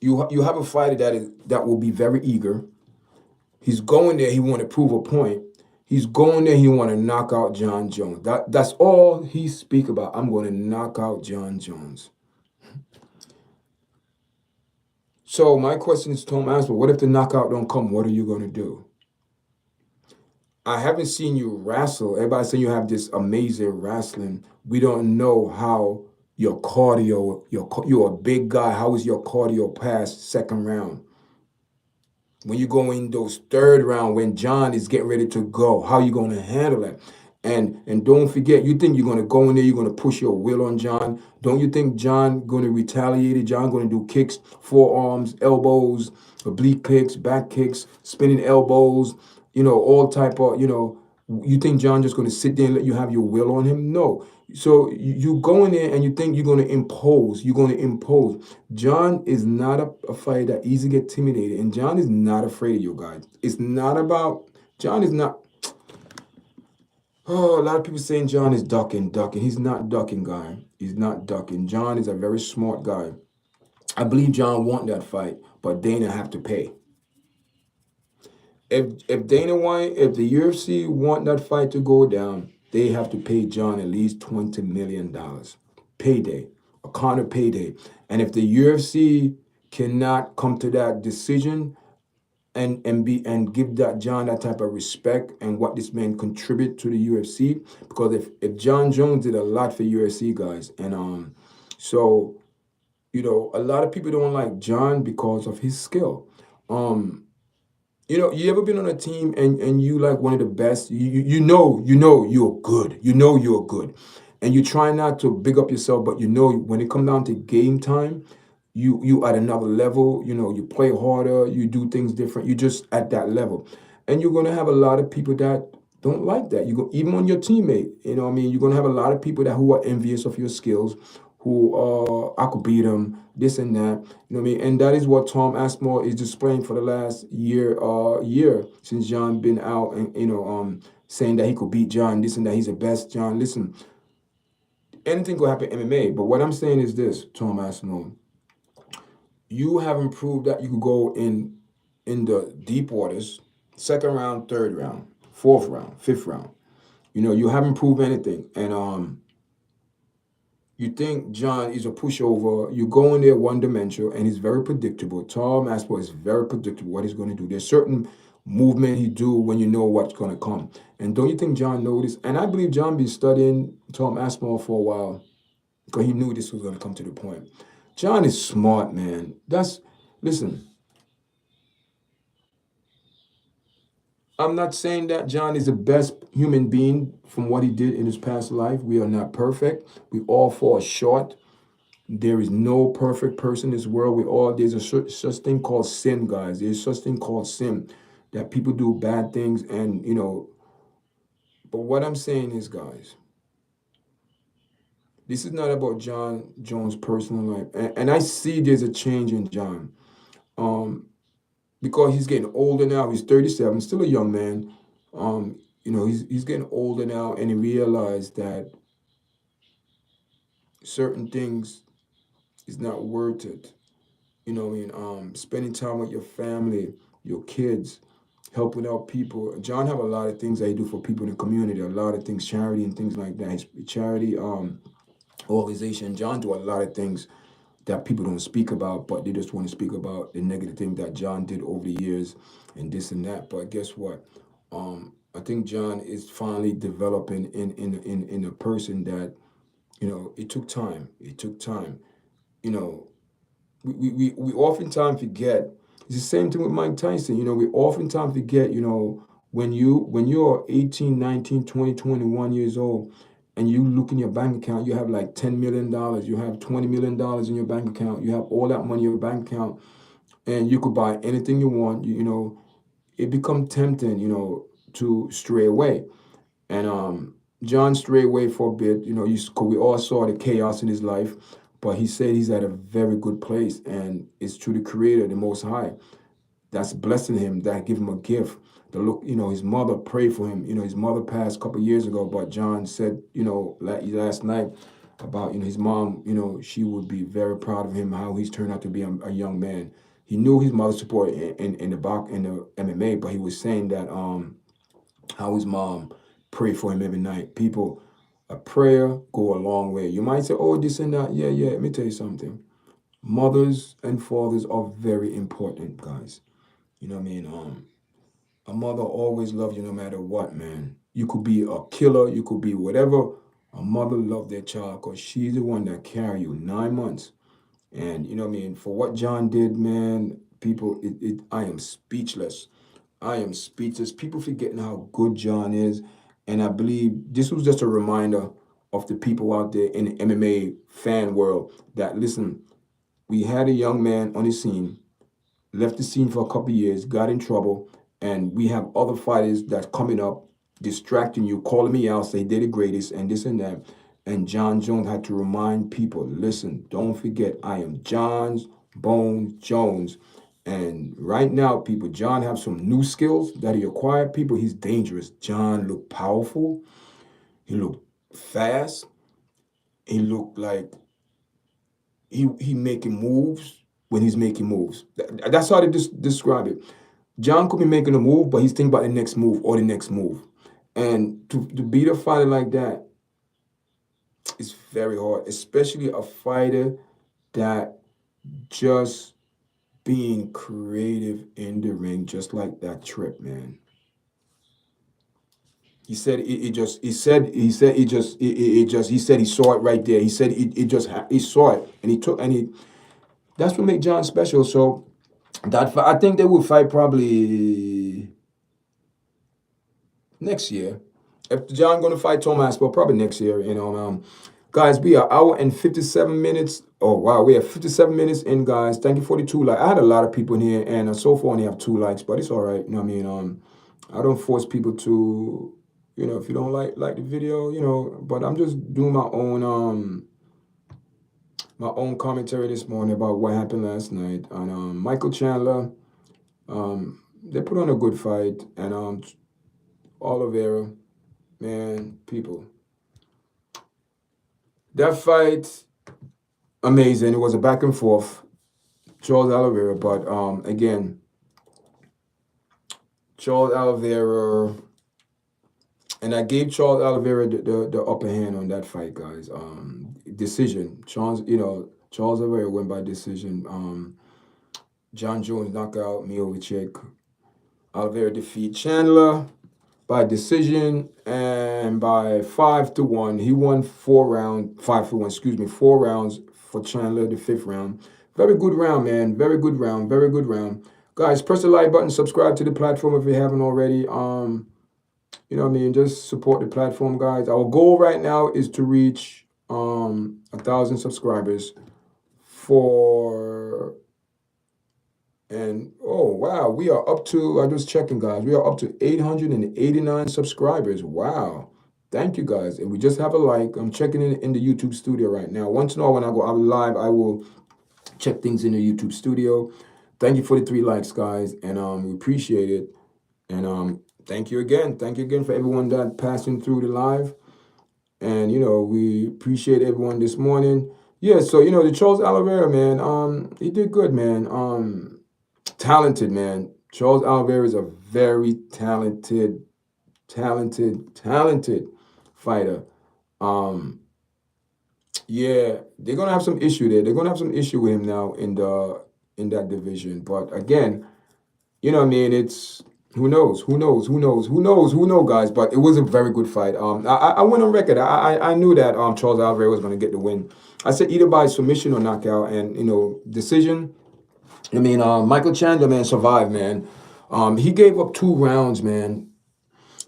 You have a fighter that will be very eager. He's going there. He want to prove a point. He's going there. He want to knock out Jon Jones. That's all he speak about. I'm going to knock out Jon Jones. So my question is, Tom Aspinall, what if the knockout don't come? What are you going to do? I haven't seen you wrestle. Everybody saying you have this amazing wrestling. We don't know how your cardio. You're a big guy. How is your cardio past second round? When you go in those third round, when Jon is getting ready to go, how you going to handle that? And don't forget, you think you're going to go in there, you're going to push your will on Jon. Don't you think Jon going to retaliate it? Jon going to do kicks, forearms, elbows, oblique kicks, back kicks, spinning elbows, all type of, you think Jon just going to sit there and let you have your will on him? No. So you go in there and you think you're going to impose. You're going to impose. Jon is not a fighter that easily get intimidated. And Jon is not afraid of you guys. It's not about, Jon is not, oh, a lot of people saying Jon is ducking. He's not ducking, guy. He's not ducking. Jon is a very smart guy. I believe Jon want that fight, but Dana have to pay. If Dana White, if the UFC want that fight to go down, they have to pay Jon at least $20 million. Payday. A Conor payday. And if the UFC cannot come to that decision and give that Jon that type of respect and what this man contribute to the UFC, because if Jon Jones did a lot for UFC guys, and so a lot of people don't like Jon because of his skill. You ever been on a team and you like one of the best? You know you're good. You know you're good. And you try not to big up yourself, but when it comes down to game time, you at another level, you play harder, you do things different, you just at that level. And you're gonna have a lot of people that don't like that. Even on your teammate, what I mean, you're gonna have a lot of people who are envious of your skills, who I could beat him, this and that. You know what I mean? And that is what Tom Aspinall is displaying for the last year since Jon been out and saying that he could beat Jon, this and that, he's the best. Jon, listen, anything could happen in MMA. But what I'm saying is this, Tom Aspinall, you haven't proved that you could go in the deep waters, second round, third round, fourth round, fifth round. You haven't proved anything. And you think Jon is a pushover. You go in there one-dimensional, and he's very predictable. Tom Aspinall is very predictable what he's going to do. There's certain movement he do when you know what's going to come. And don't you think Jon noticed? And I believe Jon been studying Tom Aspinall for a while because he knew this was going to come to the point. Jon is smart, man. Listen, I'm not saying that Jon is the best human being from what he did in his past life. We are not perfect. We all fall short. There is no perfect person in this world. There's a such thing called sin, guys. There's such thing called sin, that people do bad things but what I'm saying is, guys, this is not about Jon Jones' personal life. And I see there's a change in Jon. Because he's getting older now. He's 37, still a young man. He's getting older now, and he realized that certain things is not worth it. Spending time with your family, your kids, helping out people. Jon have a lot of things that he do for people in the community, a lot of things, charity and things like that. His charity organization. Jon do a lot of things that people don't speak about, but they just want to speak about the negative thing that Jon did over the years and this and that. But guess what? I think Jon is finally developing in a person that, it took time. It took time. We oftentimes forget It's the same thing with Mike Tyson. You know, we oftentimes forget, you know, when you're 18, 19, 20, 21 years old and you look in your bank account, you have like $10 million, you have $20 million in your bank account, you have all that money in your bank account, and you could buy anything you want, you know, it becomes tempting, you know, to stray away. And John strayed away for a bit, you know, we all saw the chaos in his life, but he said he's at a very good place, and it's to the Creator, the Most High, that's blessing him, that give him a gift. The look, you know, his mother prayed for him. You know, his mother passed a couple of years ago, but John said, you know, last night about, you know, his mom, you know, she would be very proud of him, how he's turned out to be a young man. He knew his mother's support in the MMA, but he was saying that how his mom prayed for him every night. People, a prayer go a long way. You might say, oh, this and that. Yeah, yeah. Let me tell you something. Mothers and fathers are very important, guys. You know what I mean? A mother always loves you no matter what, man. You could be a killer, you could be whatever. A mother loves their child because she's the one that carry you 9 months. And you know what I mean? For what John did, man, people, I am speechless. I am speechless. People forgetting how good John is. And I believe this was just a reminder of the people out there in the MMA fan world that, listen, we had a young man on the scene, left the scene for a couple of years, got in trouble, and we have other fighters that's coming up, distracting you, calling me out, say they're the greatest, and this and that. And Jon Jones had to remind people, listen, don't forget, I am Jon Bones Jones. And right now, people, John have some new skills that he acquired. People, he's dangerous. John looked powerful. He looked fast. He looked like he making moves when he's making moves. That's how they describe it. John could be making a move, but he's thinking about the next move or the next move. And to beat a fighter like that is very hard, especially a fighter that just being creative in the ring, just like that trip, man. He said it just. He said he said he saw it right there. He said he saw it and he took and he. That's what made John special. So I think they will fight probably next year. If John gonna fight Thomas, but probably next year. You know, guys, we are hour and 57 minutes. Oh wow, we have 57 minutes in, guys. Thank you for the 2 likes. I had a lot of people in here, and so far only have 2 likes, but it's all right. You know what I mean? I don't force people to, you know, if you don't like the video, you know. But I'm just doing my own commentary this morning about what happened last night. And Michael Chandler, they put on a good fight, and Oliveira, man, people. That fight, amazing. It was a back and forth. Charles Oliveira, but again, Charles Oliveira, and I gave Charles Oliveira the upper hand on that fight, guys. Decision. Charles Oliveira went by decision. Jon Jones knockout, Miocic. Oliveira defeat Chandler by decision and by 5-1. He won 5-1, 4 rounds for Chandler, the 5th round. Very good round, man. Very good round. Very good round. Guys, press the like button, subscribe to the platform if you haven't already. You know what I mean? Just support the platform, guys. Our goal right now is to reach 1,000 subscribers and oh wow, we are up to, I was checking, guys, we are up to 889 subscribers. Wow. Thank you, guys. And we just have a like. I'm checking in the YouTube studio right now. Once in a while when I go out live, I will check things in the YouTube studio. Thank you for the 3 likes, guys. And we appreciate it. And thank you again. Thank you again for everyone that passing through the live. And, you know, we appreciate everyone this morning. Yeah, so, you know, the Charles Oliveira, man, he did good, man. Talented, man. Charles Oliveira is a very talented fighter. Yeah, they're gonna have some issue there. They're gonna have some issue with him now in that division. But again, you know what I mean? It's who knows, guys. But it was a very good fight. I went on record. I knew that Charles Oliveira was gonna get the win. I said either by submission or knockout, and you know, decision. I mean, Michael Chandler, man, survived, man. He gave up 2 rounds, man,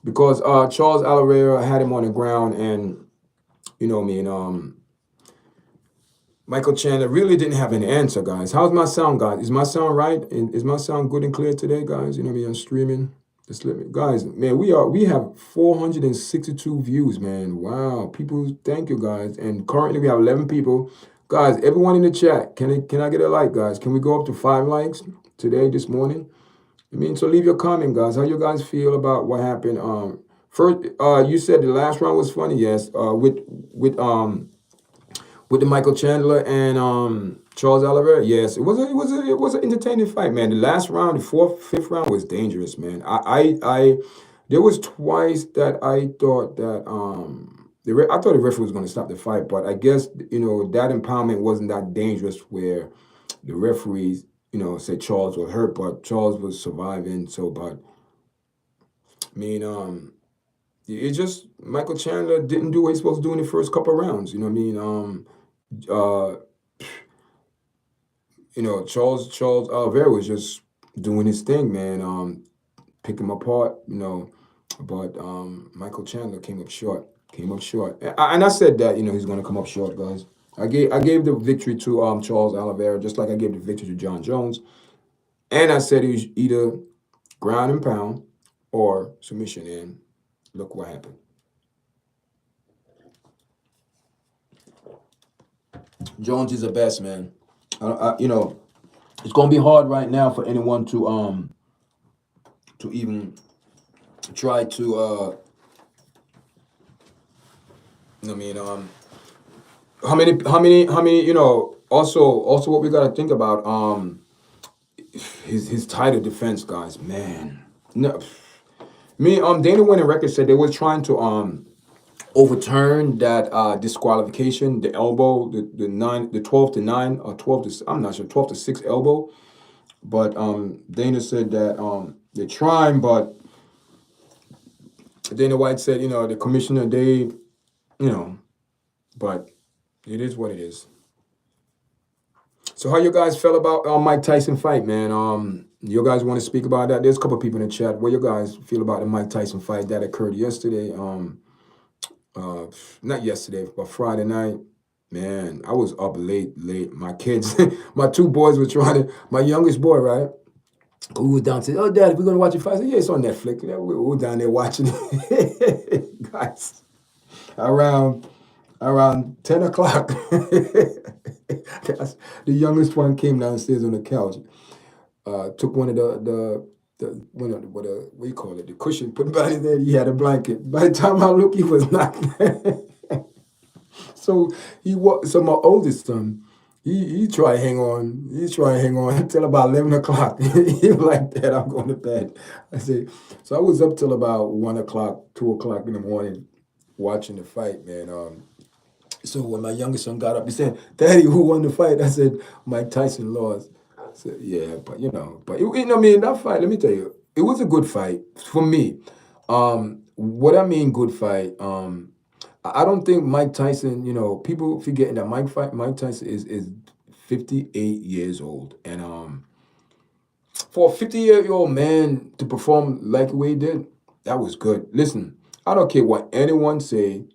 because Charles Oliveira had him on the ground, and you know, what I mean, Michael Chandler really didn't have an answer, guys. How's my sound, guys? Is my sound right? Is my sound good and clear today, guys? You know what I mean? I'm streaming. Just let me, guys, man. We have 462 views, man. Wow, people, thank you, guys. And currently we have 11 people, guys. Everyone in the chat, can I get a like, guys? Can we go up to 5 likes today, this morning? I mean, so leave your comment, guys. How you guys feel about what happened? First, you said the last round was funny, yes. With the Michael Chandler and Charles Oliveira, yes, it was an entertaining fight, man. The last round, the fourth, fifth round was dangerous, man. I there was twice that I thought that I thought the referee was going to stop the fight, but I guess that impoundment wasn't that dangerous where the referees said Charles was hurt, but Charles was surviving. So, but I mean, it just Michael Chandler didn't do what he's supposed to do in the first couple of rounds. You know what I mean? Uh, Charles Oliveira was just doing his thing, man. Pick him apart, but Michael Chandler came up short. And I said that he's gonna come up short, guys. I gave the victory to Charles Oliveira, just like I gave the victory to Jon Jones, and I said he was either ground and pound or submission. And look what happened. Jones is the best, man. It's gonna be hard right now for anyone to even try to also what we gotta think about his title defense, guys, man. No, Dana Winning Record said they were trying to overturn that disqualification, the elbow, the 12-9 or 12 to, I'm not sure, 12-6 elbow. But Dana said that they're trying, but Dana White said, the commissioner, but it is what it is. So how you guys felt about Mike Tyson fight, man? You guys want to speak about that? There's a couple people in the chat. What you guys feel about the Mike Tyson fight that occurred yesterday? Not yesterday, but Friday night. Man, I was up late. My kids, my 2 boys were my youngest boy, right? We was down to, oh, Dad, we're going to watch a fight. I said, yeah, it's on Netflix. Yeah, we were down there watching it. Guys, around 10 o'clock, the youngest one came downstairs on the couch, took one of what do you call it, the cushion, put it by his head. He had a blanket. By the time I look, he was not there. So my oldest son, he tried to hang on. He tried to hang on until about 11 o'clock. He was like, Dad, I'm going to bed. I said, so I was up till about 1 o'clock, 2 o'clock in the morning watching the fight, man. So when my youngest son got up, he said, Daddy, who won the fight? I said, Mike Tyson lost. I said, yeah, but that fight, let me tell you, it was a good fight for me. What I mean good fight, I don't think Mike Tyson, people forgetting that Mike Tyson is 58 years old. And for a 50-year-old man to perform like the way he did, that was good. Listen, I don't care what anyone say.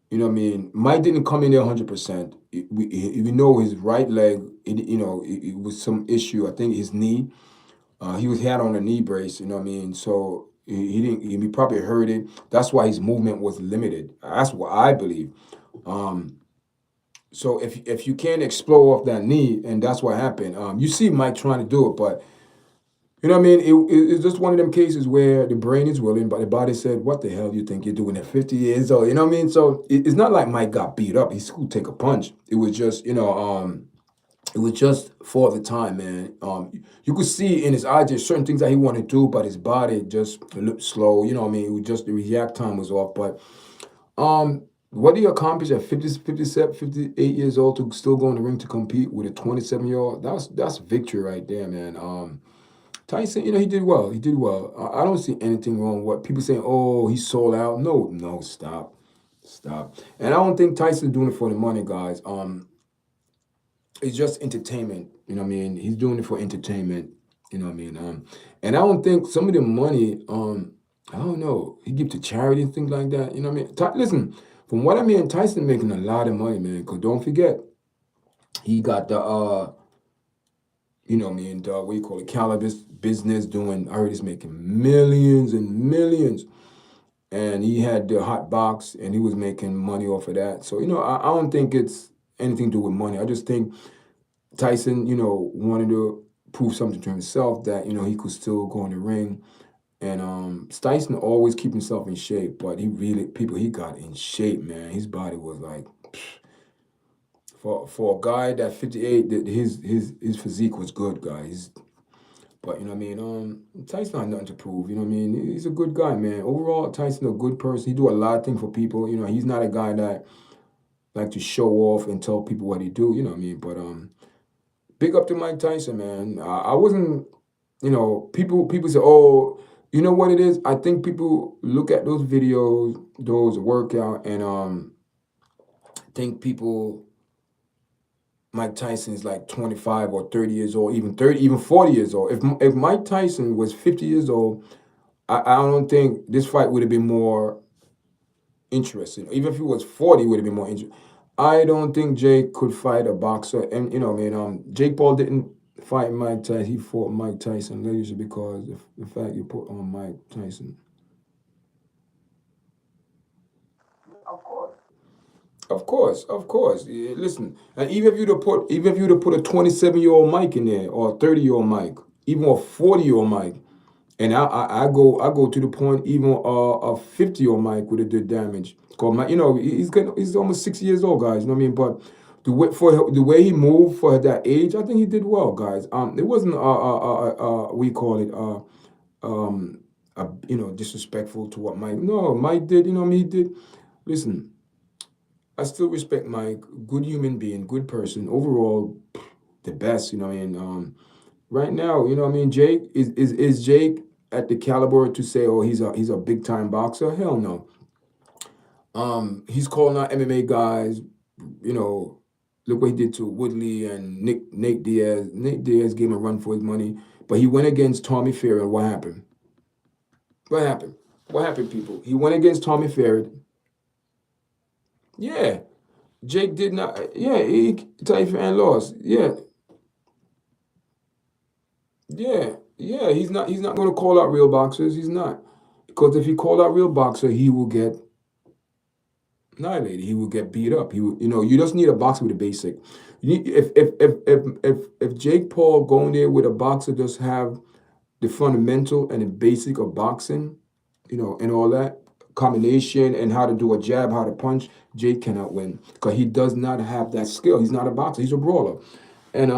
You know what I mean? Mike didn't come in there 100%. We know his right leg, it was some issue. I think his knee. He had on a knee brace, you know what I mean? So he probably hurt it. That's why his movement was limited. That's what I believe. So if you can't explode off that knee, and that's what happened. You see Mike trying to do it, but you know what I mean? It's just one of them cases where the brain is willing, but the body said, what the hell do you think you're doing at 50 years old? You know what I mean? So it's not like Mike got beat up. He could take a punch. It was just, it was just for the time, man. You could see in his eyes there's certain things that he wanted to do, but his body just looked slow. You know what I mean? It was just the react time was off. But what do you accomplish at 50, 57, 58 years old to still go in the ring to compete with a 27-year-old? That's victory right there, man. Tyson, he did well. He did well. I don't see anything wrong with what people saying, oh, he sold out. No, stop. And I don't think Tyson's doing it for the money, guys. it's just entertainment. You know what I mean? He's doing it for entertainment. You know what I mean? And I don't think some of the money, I don't know, he give to charity and things like that. You know what I mean? Listen, from what I mean, Tyson making a lot of money, man. Cause don't forget, he got the you know what I mean, the what you call it, cannabis business doing. I heard he's making millions and millions. And he had the hot box, and he was making money off of that. So you know, I don't think it's anything to do with money. I just think Tyson, you know, wanted to prove something to himself that, you know, he could still go in the ring. And Tyson always keep himself in shape, but he got in shape, man. His body was like, for a guy that 58, his physique was good, guys. But you know what I mean, Tyson had nothing to prove. You know what I mean? He's a good guy, man. Overall, Tyson a good person. He do a lot of things for people. You know, he's not a guy that like to show off and tell people what he do. You know what I mean? But big up to Mike Tyson, man. I wasn't, you know, people say, oh, you know what it is? I think people look at those videos, those workout, and think people Mike Tyson is like 25 or 30 years old, even 30, even 40 years old. If Mike Tyson was 50 years old, I don't think this fight would have been more interesting. Even if he was 40, it would have been more interesting. I don't think Jake could fight a boxer. And, you know, I mean, Jake Paul didn't fight Mike Tyson. He fought Mike Tyson later because the fact you put on Mike Tyson. Of course, of course. Yeah, listen, and even if you'd have put a 27-year-old Mike in there, or a 30-year-old Mike, even a 40-year-old Mike, and I go to the point even a 50-year-old Mike would have did damage. Cause my, you know, he's almost 6 years old, guys. You know what I mean? But the way he moved for that age, I think he did well, guys. It wasn't we call it you know, disrespectful to what Mike. No, Mike did. You know what I mean? He did. Listen, I still respect Mike. Good human being, good person. Overall, the best. You know what I mean? Right now, you know what I mean. Jake is Jake at the caliber to say, oh, he's a big time boxer? Hell no. He's calling out MMA guys. You know, look what he did to Woodley and Nate Diaz. Nate Diaz gave him a run for his money, but he went against Tommy Fury. And what happened? What happened? What happened, people? He went against Tommy Fury. Yeah, Jake did not. Yeah, Tyson lost. Yeah, yeah. He's not going to call out real boxers. He's not, because if he called out real boxer, he will get annihilated. He will get beat up. He will, you know, you just need a boxer with a basic. You need, if Jake Paul going there with a boxer just have the fundamental and the basic of boxing, you know, and all that combination and how to do a jab, how to punch, Jake cannot win because he does not have that skill. He's not a boxer. He's a brawler. And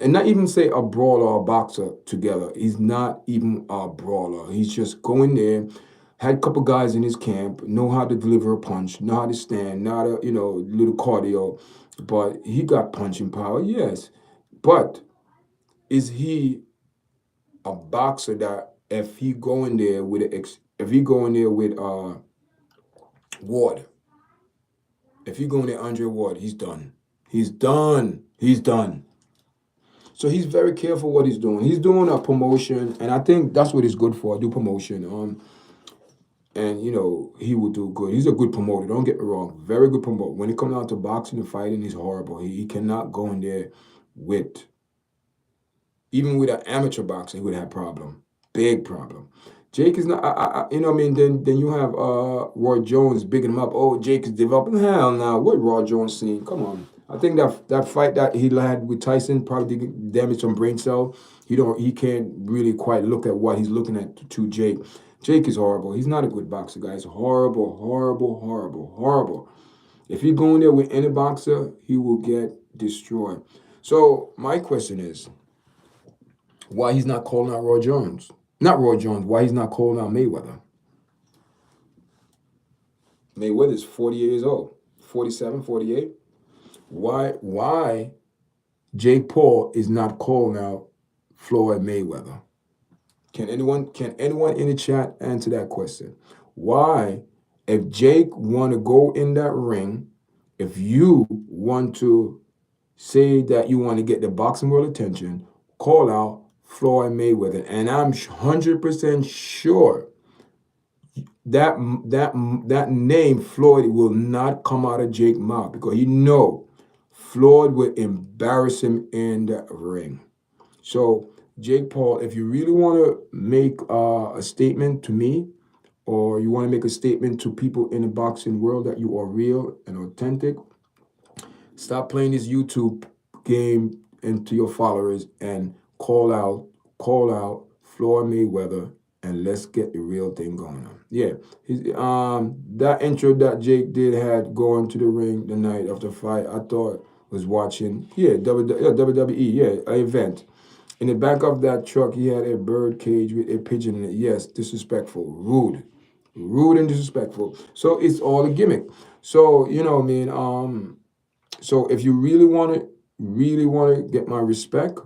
not even say a brawler or a boxer together. He's not even a brawler. He's just going there, had a couple guys in his camp, know how to deliver a punch, know how to stand, know how to, you know, little cardio. But he got punching power, yes. But is he a boxer that if he go in there with if he go in there with Ward, if he go in there Andre Ward, he's done. He's done. He's done. So he's very careful what he's doing. He's doing a promotion, and I think that's what he's good for. Do promotion. And you know he will do good. He's a good promoter. Don't get me wrong. Very good promoter. When it comes down to boxing and fighting, he's horrible. He cannot go in there with even with an amateur boxer. He would have problem. Big problem. Jake is not. You know what I mean. Then you have Roy Jones bigging him up. Oh, Jake is developing. Hell, now what Roy Jones seen? Come on. I think that fight that he had with Tyson probably did damage some brain cell. He can't really quite look at what he's looking at to Jake. Jake is horrible. He's not a good boxer, guys. Horrible, horrible, horrible, horrible. If he go in there with any boxer, he will get destroyed. So my question is, why he's not calling out Roy Jones? Not Roy Jones. Why he's not calling out Mayweather? Mayweather's 40 years old. 47, 48. Why Jake Paul is not calling out Floyd Mayweather? Can anyone in the chat answer that question? Why, if Jake want to go in that ring, if you want to say that you want to get the boxing world attention, call out Floyd Mayweather. And I'm 100% sure that that name Floyd will not come out of Jake's mouth, because you know Floyd will embarrass him in the ring. So Jake Paul, if you really want to make a statement to me, or you want to make a statement to people in the boxing world that you are real and authentic, stop playing this YouTube game into your followers and call out Floyd Mayweather, and let's get the real thing going on. Yeah, that intro that Jake did had going to the ring the night of the fight, I thought was watching, WWE, yeah, an event. In the back of that truck, he had a bird cage with a pigeon in it. Yes, disrespectful, rude and disrespectful. So it's all a gimmick. So you know, so if you really want to get my respect,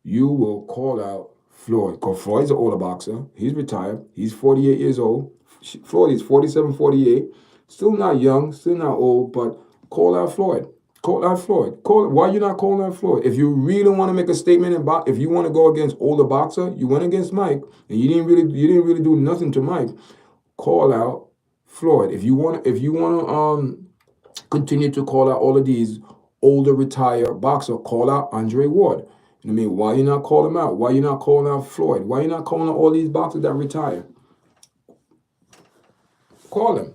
you will call out Floyd. Because Floyd's an older boxer. He's retired. He's 48 years old. Floyd is 47, 48. Still not young, still not old, but call out Floyd. Call out Floyd. Why you not calling out Floyd? If you really want to make a statement about, if you want to go against older boxer, you went against Mike, and you didn't really do nothing to Mike. Call out Floyd. If you want to continue to call out all of these older retired boxer, call out Andre Ward. You know what I mean? Why you not calling him out? Why you not calling out Floyd? Why you not calling out all these boxers that retire? Call him.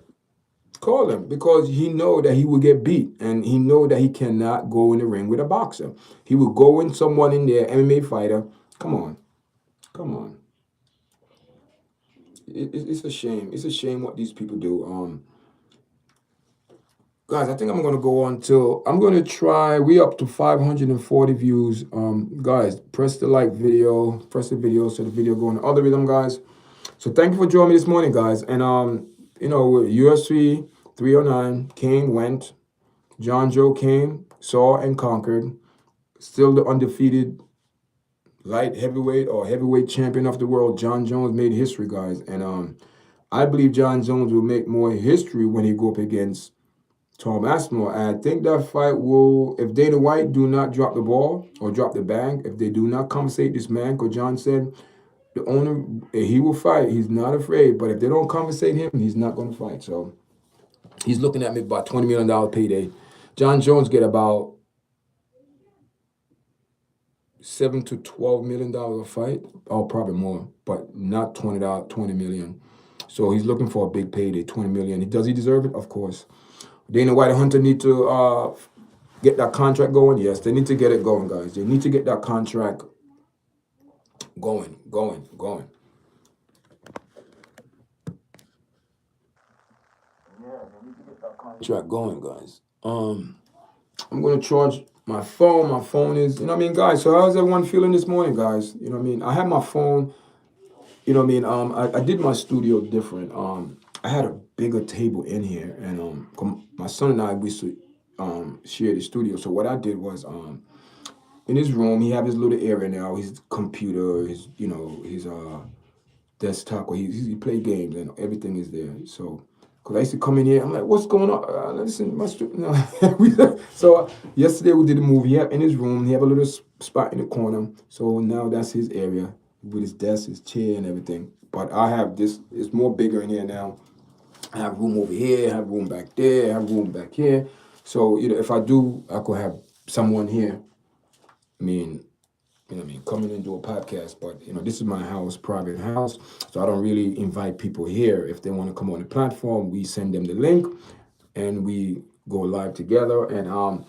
Call him, because he know that he will get beat, and he know that he cannot go in the ring with a boxer. He will go in someone in there, MMA fighter. Come on. Come on. It's a shame. It's a shame what these people do. Guys, I think I'm gonna go on till I'm gonna try. We up to 540 views. Guys, press the like video, press the video so the video go in the other rhythm, guys. So thank you for joining me this morning, guys. And you know, UFC 309 came, went. Jon Jones came, saw and conquered. Still the undefeated light heavyweight or heavyweight champion of the world. Jon Jones made history, guys. And I believe Jon Jones will make more history when he go up against Tom Aspinall. And I think that fight will, if Dana White do not drop the ball or drop the bag, if they do not compensate this man, because Jon said the owner, he will fight. He's not afraid. But if they don't compensate him, he's not going to fight. So he's looking at me about $20 million payday. Jon Jones get about $7 to $12 million a fight, or probably more, but not $20 million. So he's looking for a big payday, $20 million. Does he deserve it? Of course. Dana White and Hunter need to get that contract going. Yes, they need to get it going, guys. They need to get that contract going. Yeah, they need to get that contract going, guys. I'm gonna charge my phone. My phone is, you know what I mean, guys. So how's everyone feeling this morning, guys? You know what I mean? I have my phone. You know what I mean? I did my studio different. I had a bigger table in here, and my son and I, we used to share the studio. So what I did was in his room, he have his little area now, his computer, his his desktop where he play games, and everything is there. So because I used to come in here, I'm like, what's going on? Listen, my no. So yesterday we did a movie. He have in his room, he have a little spot in the corner. So now that's his area with his desk, his chair, and everything. But I have this. It's more bigger in here now. I have room over here. I have room back there. I have room back here. So if I do, I could have someone here. I mean, coming and do a podcast. But this is my house, private house, so I don't really invite people here. If they want to come on the platform, we send them the link, and we go live together. And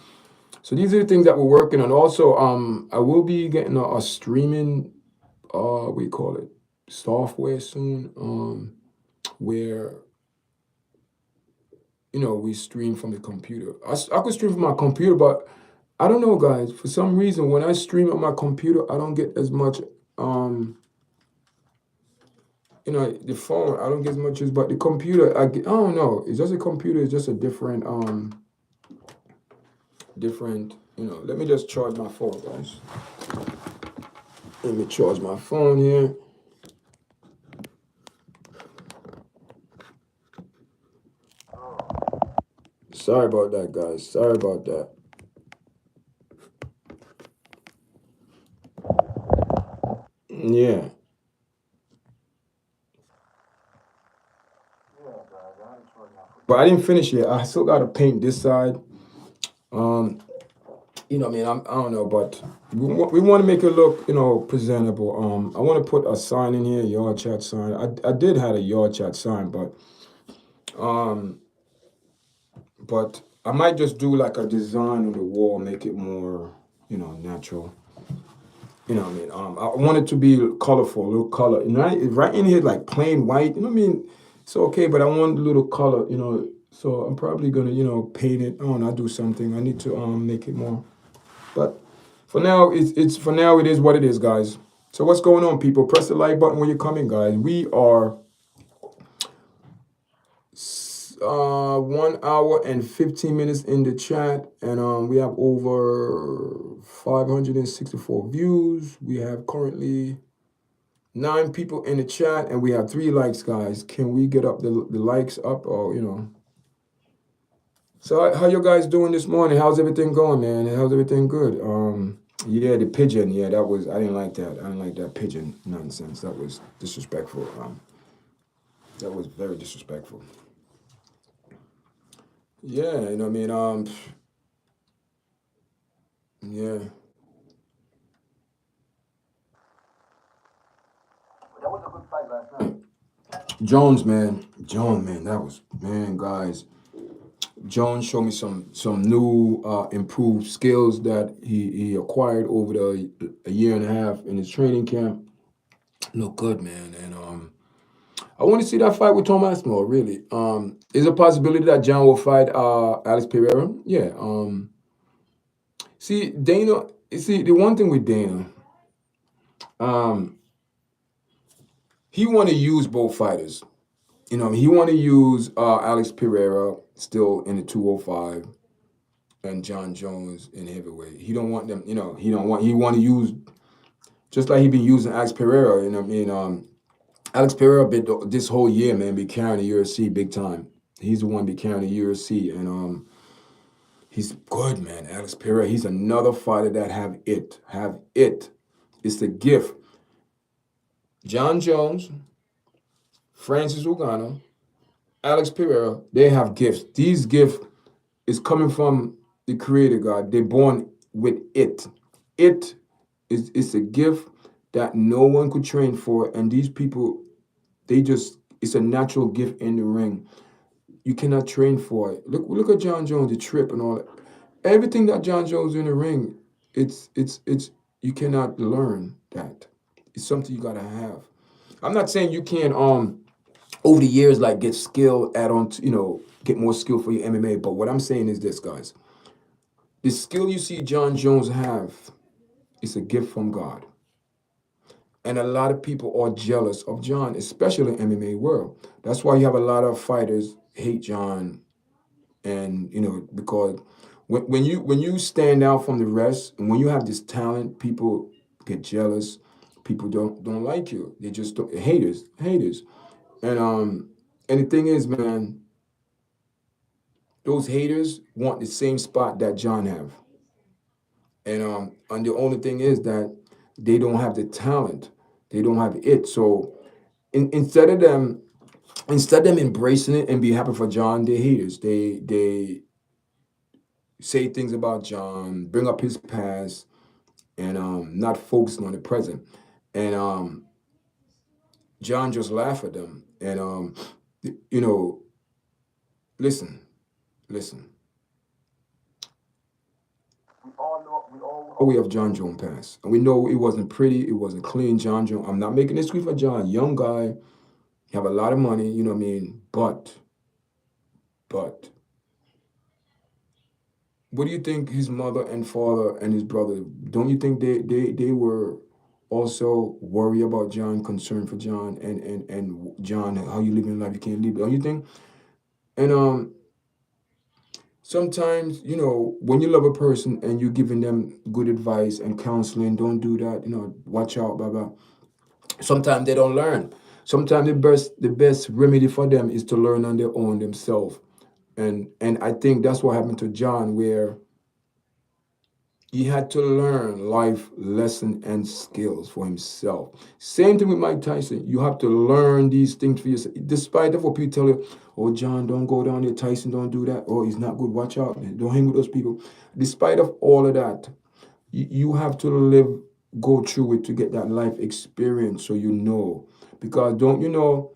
so these are the things that we're working on. Also, I will be getting a streaming, we call it software soon, where we stream from the computer. I could stream from my computer, but I don't know, guys. For some reason, when I stream on my computer, I don't get as much. The phone, I don't get as much as, but the computer, I don't know. It's just a computer. It's just a different. Let me just charge my phone, guys. Let me charge my phone here. Sorry about that, guys. Sorry about that. Yeah. But I didn't finish yet. I still gotta paint this side. You know, I mean, I don't know, but we want to make it look, presentable. I want to put a sign in here, yard chat sign. I did have a yard chat sign, um, but I might just do like a design on the wall, make it more, natural. You know what I mean? I want it to be colorful, a little color. And right in here, like plain white. You know what I mean? It's okay, but I want a little color. So I'm probably gonna, paint it on. I do something. I need to make it more. But for now, it is what it is, guys. So what's going on, people? Press the like button when you're coming, guys. We are 1 hour and 15 minutes in the chat, and we have over 564 views. We have currently 9 people in the chat, and we have 3 likes, guys. Can we get up the likes up, or? So how you guys doing this morning? How's everything going, man? How's everything good? Yeah, the pigeon. Yeah, I didn't like that. I didn't like that pigeon nonsense. That was disrespectful. That was very disrespectful. Yeah, you know what I mean? Yeah. That was a good fight last night. Jones, man. Guys. Jones showed me some new improved skills that he acquired over a year and a half in his training camp. Look good, man. And I want to see that fight with Tom Aspinall, really. Is a possibility that John will fight Alex Pereira? Yeah. See, Dana, the one thing with Dana, he want to use both fighters. He want to use Alex Pereira still in the 205 and Jon Jones in heavyweight. He don't want them, he want to use, just like he been using Alex Pereira, Alex Pereira been this whole year, man, be carrying the UFC big time. He's the one be carrying the UFC, and he's good, man. Alex Pereira, he's another fighter that have it. It's the gift. Jon Jones, Francis Ngannou, Alex Pereira, they have gifts. These gifts is coming from the Creator God. They're born with it. It's a gift that no one could train for, and these people, it's a natural gift in the ring. You cannot train for it. Look at Jon Jones, the trip and all that. Everything that Jon Jones in the ring, it's you cannot learn that. It's something you gotta have. I'm not saying you can't over the years like get skill, add on to, get more skill for your MMA. But what I'm saying is this, guys. The skill you see Jon Jones have is a gift from God. And a lot of people are jealous of Jon, especially in MMA world. That's why you have a lot of fighters hate Jon, and because when you stand out from the rest, and when you have this talent, people get jealous. People don't like you. They just haters. And the thing is, man, those haters want the same spot that Jon have. And the only thing is that they don't have the talent. They don't have it. So instead of them embracing it and be happy for Jon, they're haters. They say things about Jon, bring up his past, and not focusing on the present. And Jon just laugh at them. And listen. We have Jon Jones pass. And we know it wasn't pretty, it wasn't clean. Jon Jones, I'm not making this sweet for Jon. Young guy, have a lot of money, you know what I mean? But what do you think his mother and father and his brother, don't you think they were also worried about Jon, concerned for Jon, and Jon, how you living life, you can't live, don't you think? And sometimes, when you love a person and you're giving them good advice and counseling, don't do that, watch out, blah, blah. Sometimes they don't learn. Sometimes the best remedy for them is to learn on their own themselves. And I think that's what happened to Jon, where He had to learn life lesson and skills for himself. Same thing with Mike Tyson. You have to learn these things for yourself. Despite of what people tell you, oh, John, don't go down there. Tyson, don't do that. Oh, he's not good. Watch out. Don't hang with those people. Despite of all of that, you have to go through it to get that life experience so you know. Because don't you know,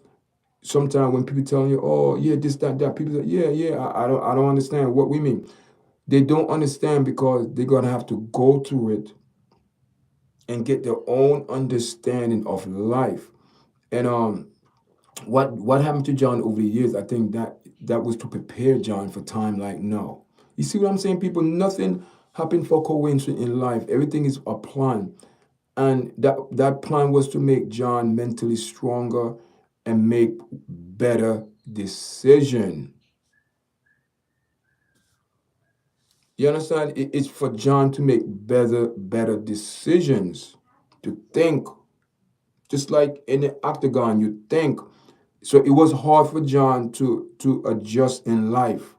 sometimes when people tell you, oh, yeah, this, that, people say, yeah, I don't understand what we mean. They don't understand because they're going to have to go through it and get their own understanding of life. And what happened to John over the years, I think that was to prepare John for time like now. You see what I'm saying, people? Nothing happened for coincidence in life. Everything is a plan. And that plan was to make John mentally stronger and make better decision. You understand? It's for John to make better decisions, to think. Just like in the octagon, you think. So it was hard for John to adjust in life.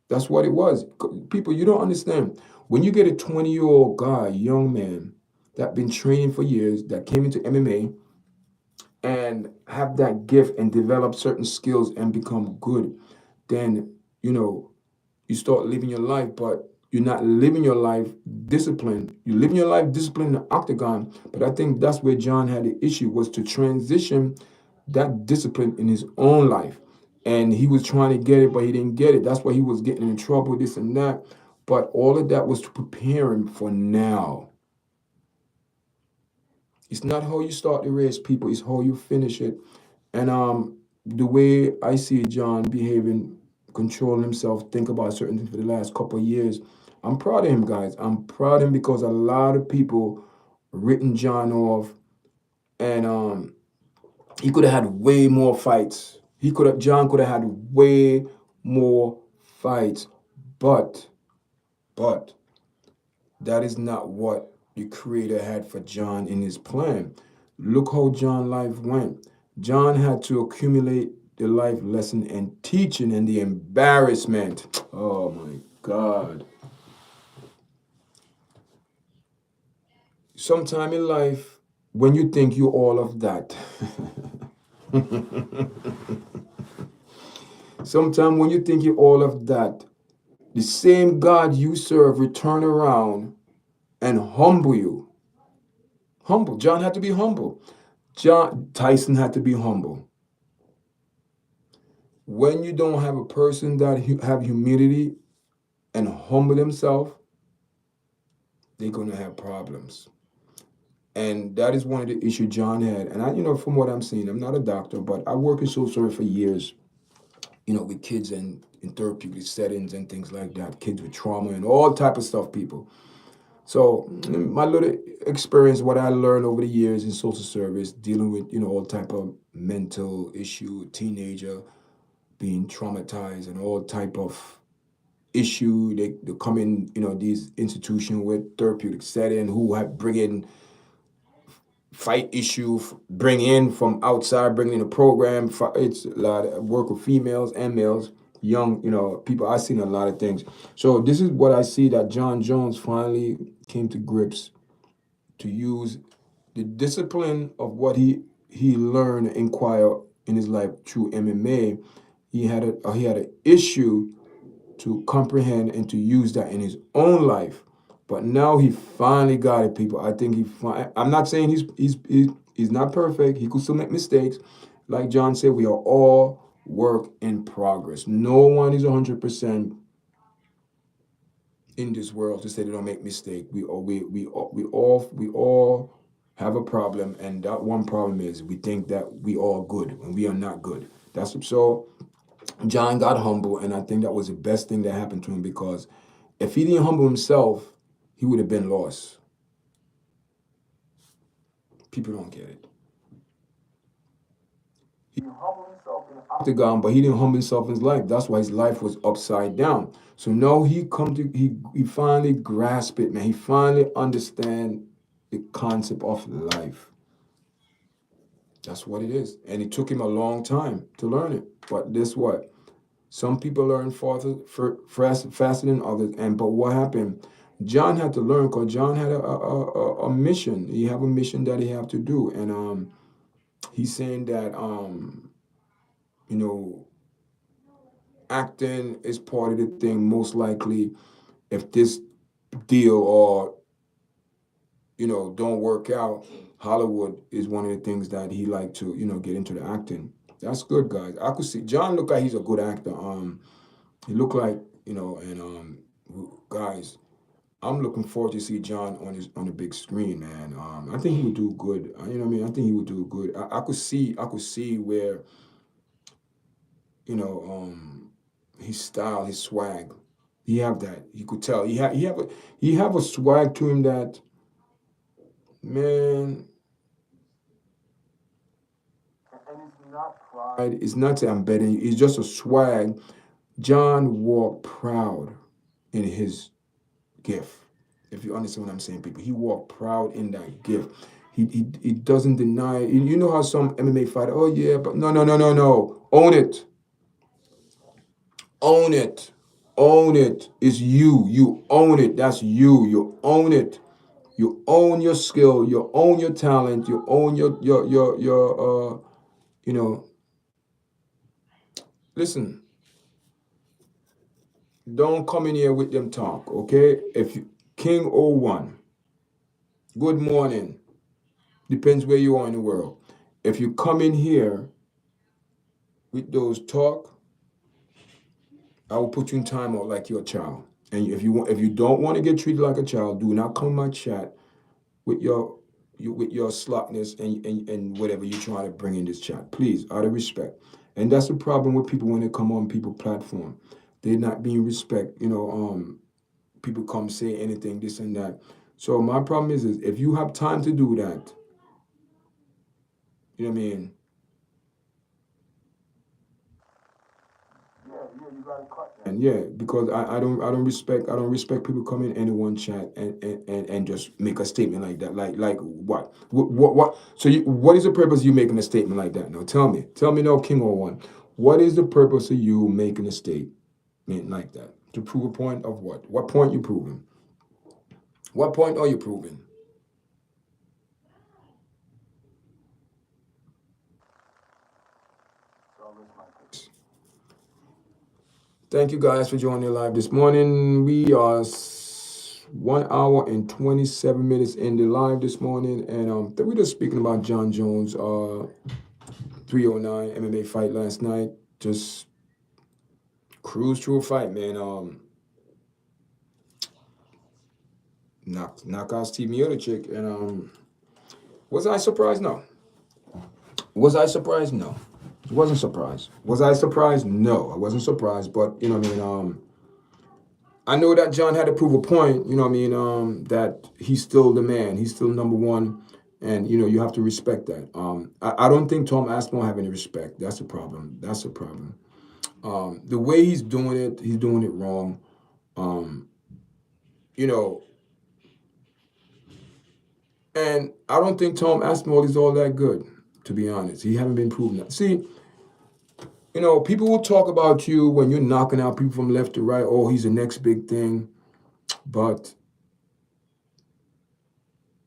That's what it was. People, you don't understand. When you get a 20-year-old guy, young man, that been training for years, that came into MMA and have that gift and develop certain skills and become good, then, you start living your life, but you're not living your life disciplined. You're living your life disciplined in the octagon, but I think that's where John had the issue, was to transition that discipline in his own life. And he was trying to get it, but he didn't get it. That's why he was getting in trouble, this and that. But all of that was to prepare him for now. It's not how you start the race, people. It's how you finish it. And the way I see John behaving, controlling himself, think about certain things for the last couple of years, I'm proud of him, guys. I'm proud of him because a lot of people written John off, and he could have had way more fights. John could have had way more fights, but but that is not what the creator had for John in his plan. Look how John's life went. John had to accumulate the life lesson and teaching and the embarrassment. Oh my God. Sometime in life, when you think you're all of that, sometime when you think you're all of that, the same God you serve will turn around and humble you. Humble. John had to be humble. Tyson had to be humble. When you don't have a person that have humility and humble themselves, they're gonna have problems. And that is one of the issues John had. And from what I'm seeing, I'm not a doctor, but I work in social service for years, with kids and in therapeutic settings and things like that, kids with trauma and all type of stuff, people. So my little experience, what I learned over the years in social service, dealing with, all type of mental issue, teenager being traumatized and all type of issue. They come in, these institutions with therapeutic setting who have bring in fight issue, bring in from outside, bring in a program. It's a lot of work with females and males, young, people. I've seen a lot of things. So this is what I see, that Jon Jones finally came to grips to use the discipline of what he learned and acquired in his life through MMA. He had an issue to comprehend and to use that in his own life. But now he finally got it, people. I think I'm not saying he's not perfect. He could still make mistakes. Like John said, we are all work in progress. No one is 100% in this world to say they don't make mistake. We all have a problem, and that one problem is we think that we all good and we are not good. That's so. John got humble, and I think that was the best thing that happened to him, because if he didn't humble himself, he would have been lost. People don't get it. He humbled himself in the octagon, but he didn't humble himself in his life. That's why his life was upside down. So now he finally grasped it, man. He finally understand the concept of life. That's what it is. And it took him a long time to learn it. But this what? Some people learn faster than others. But what happened John had to learn because John had a mission. He have a mission that he have to do, and he's saying that you know, acting is part of the thing. Most likely, if this deal or don't work out, Hollywood is one of the things that he like to get into the acting. That's good, guys. I could see John look like he's a good actor. He look like and guys, I'm looking forward to see John on the big screen, man. I think he would do good. You know what I mean? I think he would do good. I could see where his style, his swag. He have that. You could tell. He have a swag to him that, man. And it's not pride. It's not that I'm betting. It's just a swag. John walked proud in his gift. If you understand what I'm saying, people, he walked proud in that gift. He doesn't deny it. You know how some MMA fighter, oh yeah, but no, no, no, no, no. Own it. Own it. Own it. It's you. You own it. That's you. You own it. You own your skill. You own your talent. You own your you know. Listen, don't come in here with them talk, okay? If you, King O1, good morning. Depends where you are in the world. If you come in here with those talk, I will put you in timeout like you're a child. And if you don't want to get treated like a child, do not come in my chat with your slackness and whatever you're trying to bring in this chat. Please, out of respect. And that's the problem with people when they come on people platform. They're not being respect. People come say anything, this and that. So my problem is if you have time to do that, you know what I mean? You gotta cut that. And yeah, because I don't respect people coming in one chat and just make a statement like that. Like what so what is the purpose of you making a statement like that? No, tell me no, King or one. What is the purpose of you making a statement like that? To prove a point of what? What point you proving? What point are you proving? Thank you guys for joining live this morning. We are 1 hour and 27 minutes in the live this morning, and we're just speaking about Jon Jones, 309 MMA fight last night. Just cruise through a fight, man. Knock out Steve Miocic, and was I surprised? No. Was I surprised? No. Wasn't surprised. Was I surprised? No, I wasn't surprised. But you know what I mean. I know that John had to prove a point, you know what I mean, that he's still the man. He's still number one. And, you have to respect that. I don't think Tom Aspinall have any respect. That's the problem. That's the problem. The way he's doing it wrong. Um, you know, and I don't think Tom Aspinall is all that good, to be honest. He haven't been proven that. See, people will talk about you when you're knocking out people from left to right. Oh, he's the next big thing. But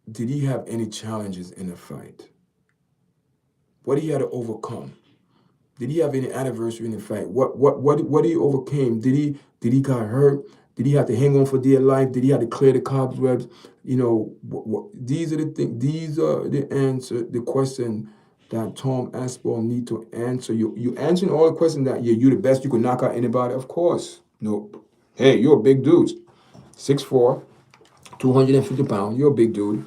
did he have any challenges in the fight? What he had to overcome? Did he have any anniversary in the fight? What he overcame? Did he got hurt? Did he have to hang on for dear life? Did he have to clear the cobwebs? These are the things. These are the answer. The question that Tom Aspinall need to answer. You answering all the questions that you the best. You can knock out anybody. Of course. No. Hey, you're a big dude. 6'4", 250 pounds. You're a big dude.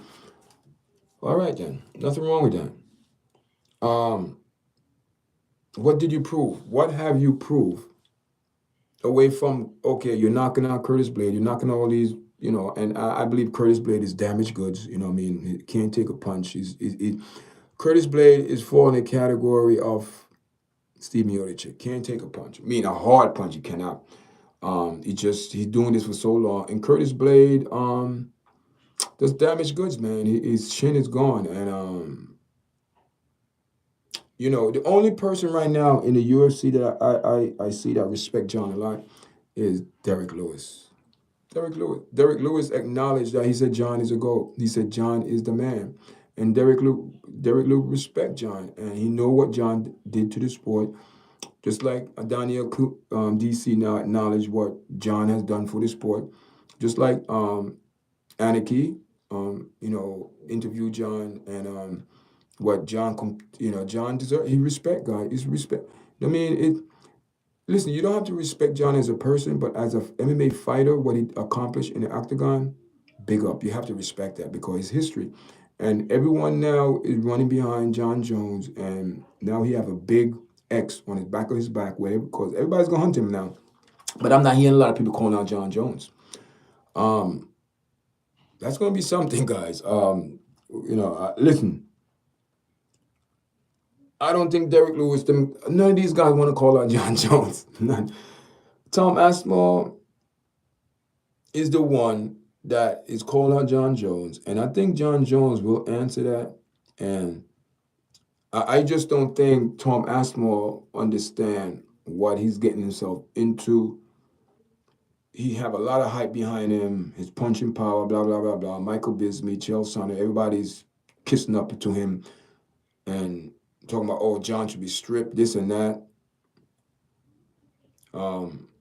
All right then. Nothing wrong with that. What did you prove? What have you proved? Away from, okay, you're knocking out Curtis Blade, you're knocking all these, and I believe Curtis Blade is damaged goods, you know what I mean? He can't take a punch. Curtis Blade is falling in the category of Steve Miocic. Can't take a punch. I mean, a hard punch, he cannot. He's doing this for so long. And Curtis Blade, just damaged goods, man. His chin is gone. And, the only person right now in the UFC that I see that respect John a lot is Derek Lewis. Derek Lewis acknowledged that. He said Jon is a GOAT. He said Jon is the man. And Derek Lewis respect Jon, and he know what Jon did to the sport. Just like Daniel DC now acknowledged what Jon has done for the sport. Just like Anarchy, interviewed Jon, and what Jon, Jon deserve. He respect guy. He's respect. I mean, listen, you don't have to respect Jon as a person, but as a MMA fighter, what he accomplished in the octagon, big up. You have to respect that because it's history. And everyone now is running behind Jon Jones, and now he have a big X on his back of his back, where because everybody's gonna hunt him now. But I'm not hearing a lot of people calling out Jon Jones. That's gonna be something, guys. Listen, I don't think Derek Lewis, none of these guys want to call out Jon Jones. None. Tom Aspinall is the one that is calling out Jon Jones, and I think Jon Jones will answer that. And I just don't think Tom Aspinall understand what he's getting himself into. He have a lot of hype behind him, his punching power, blah, blah, blah, blah. Michael Bisping, Chael Sonnen, everybody's kissing up to him and talking about, oh, Jon should be stripped, this and that.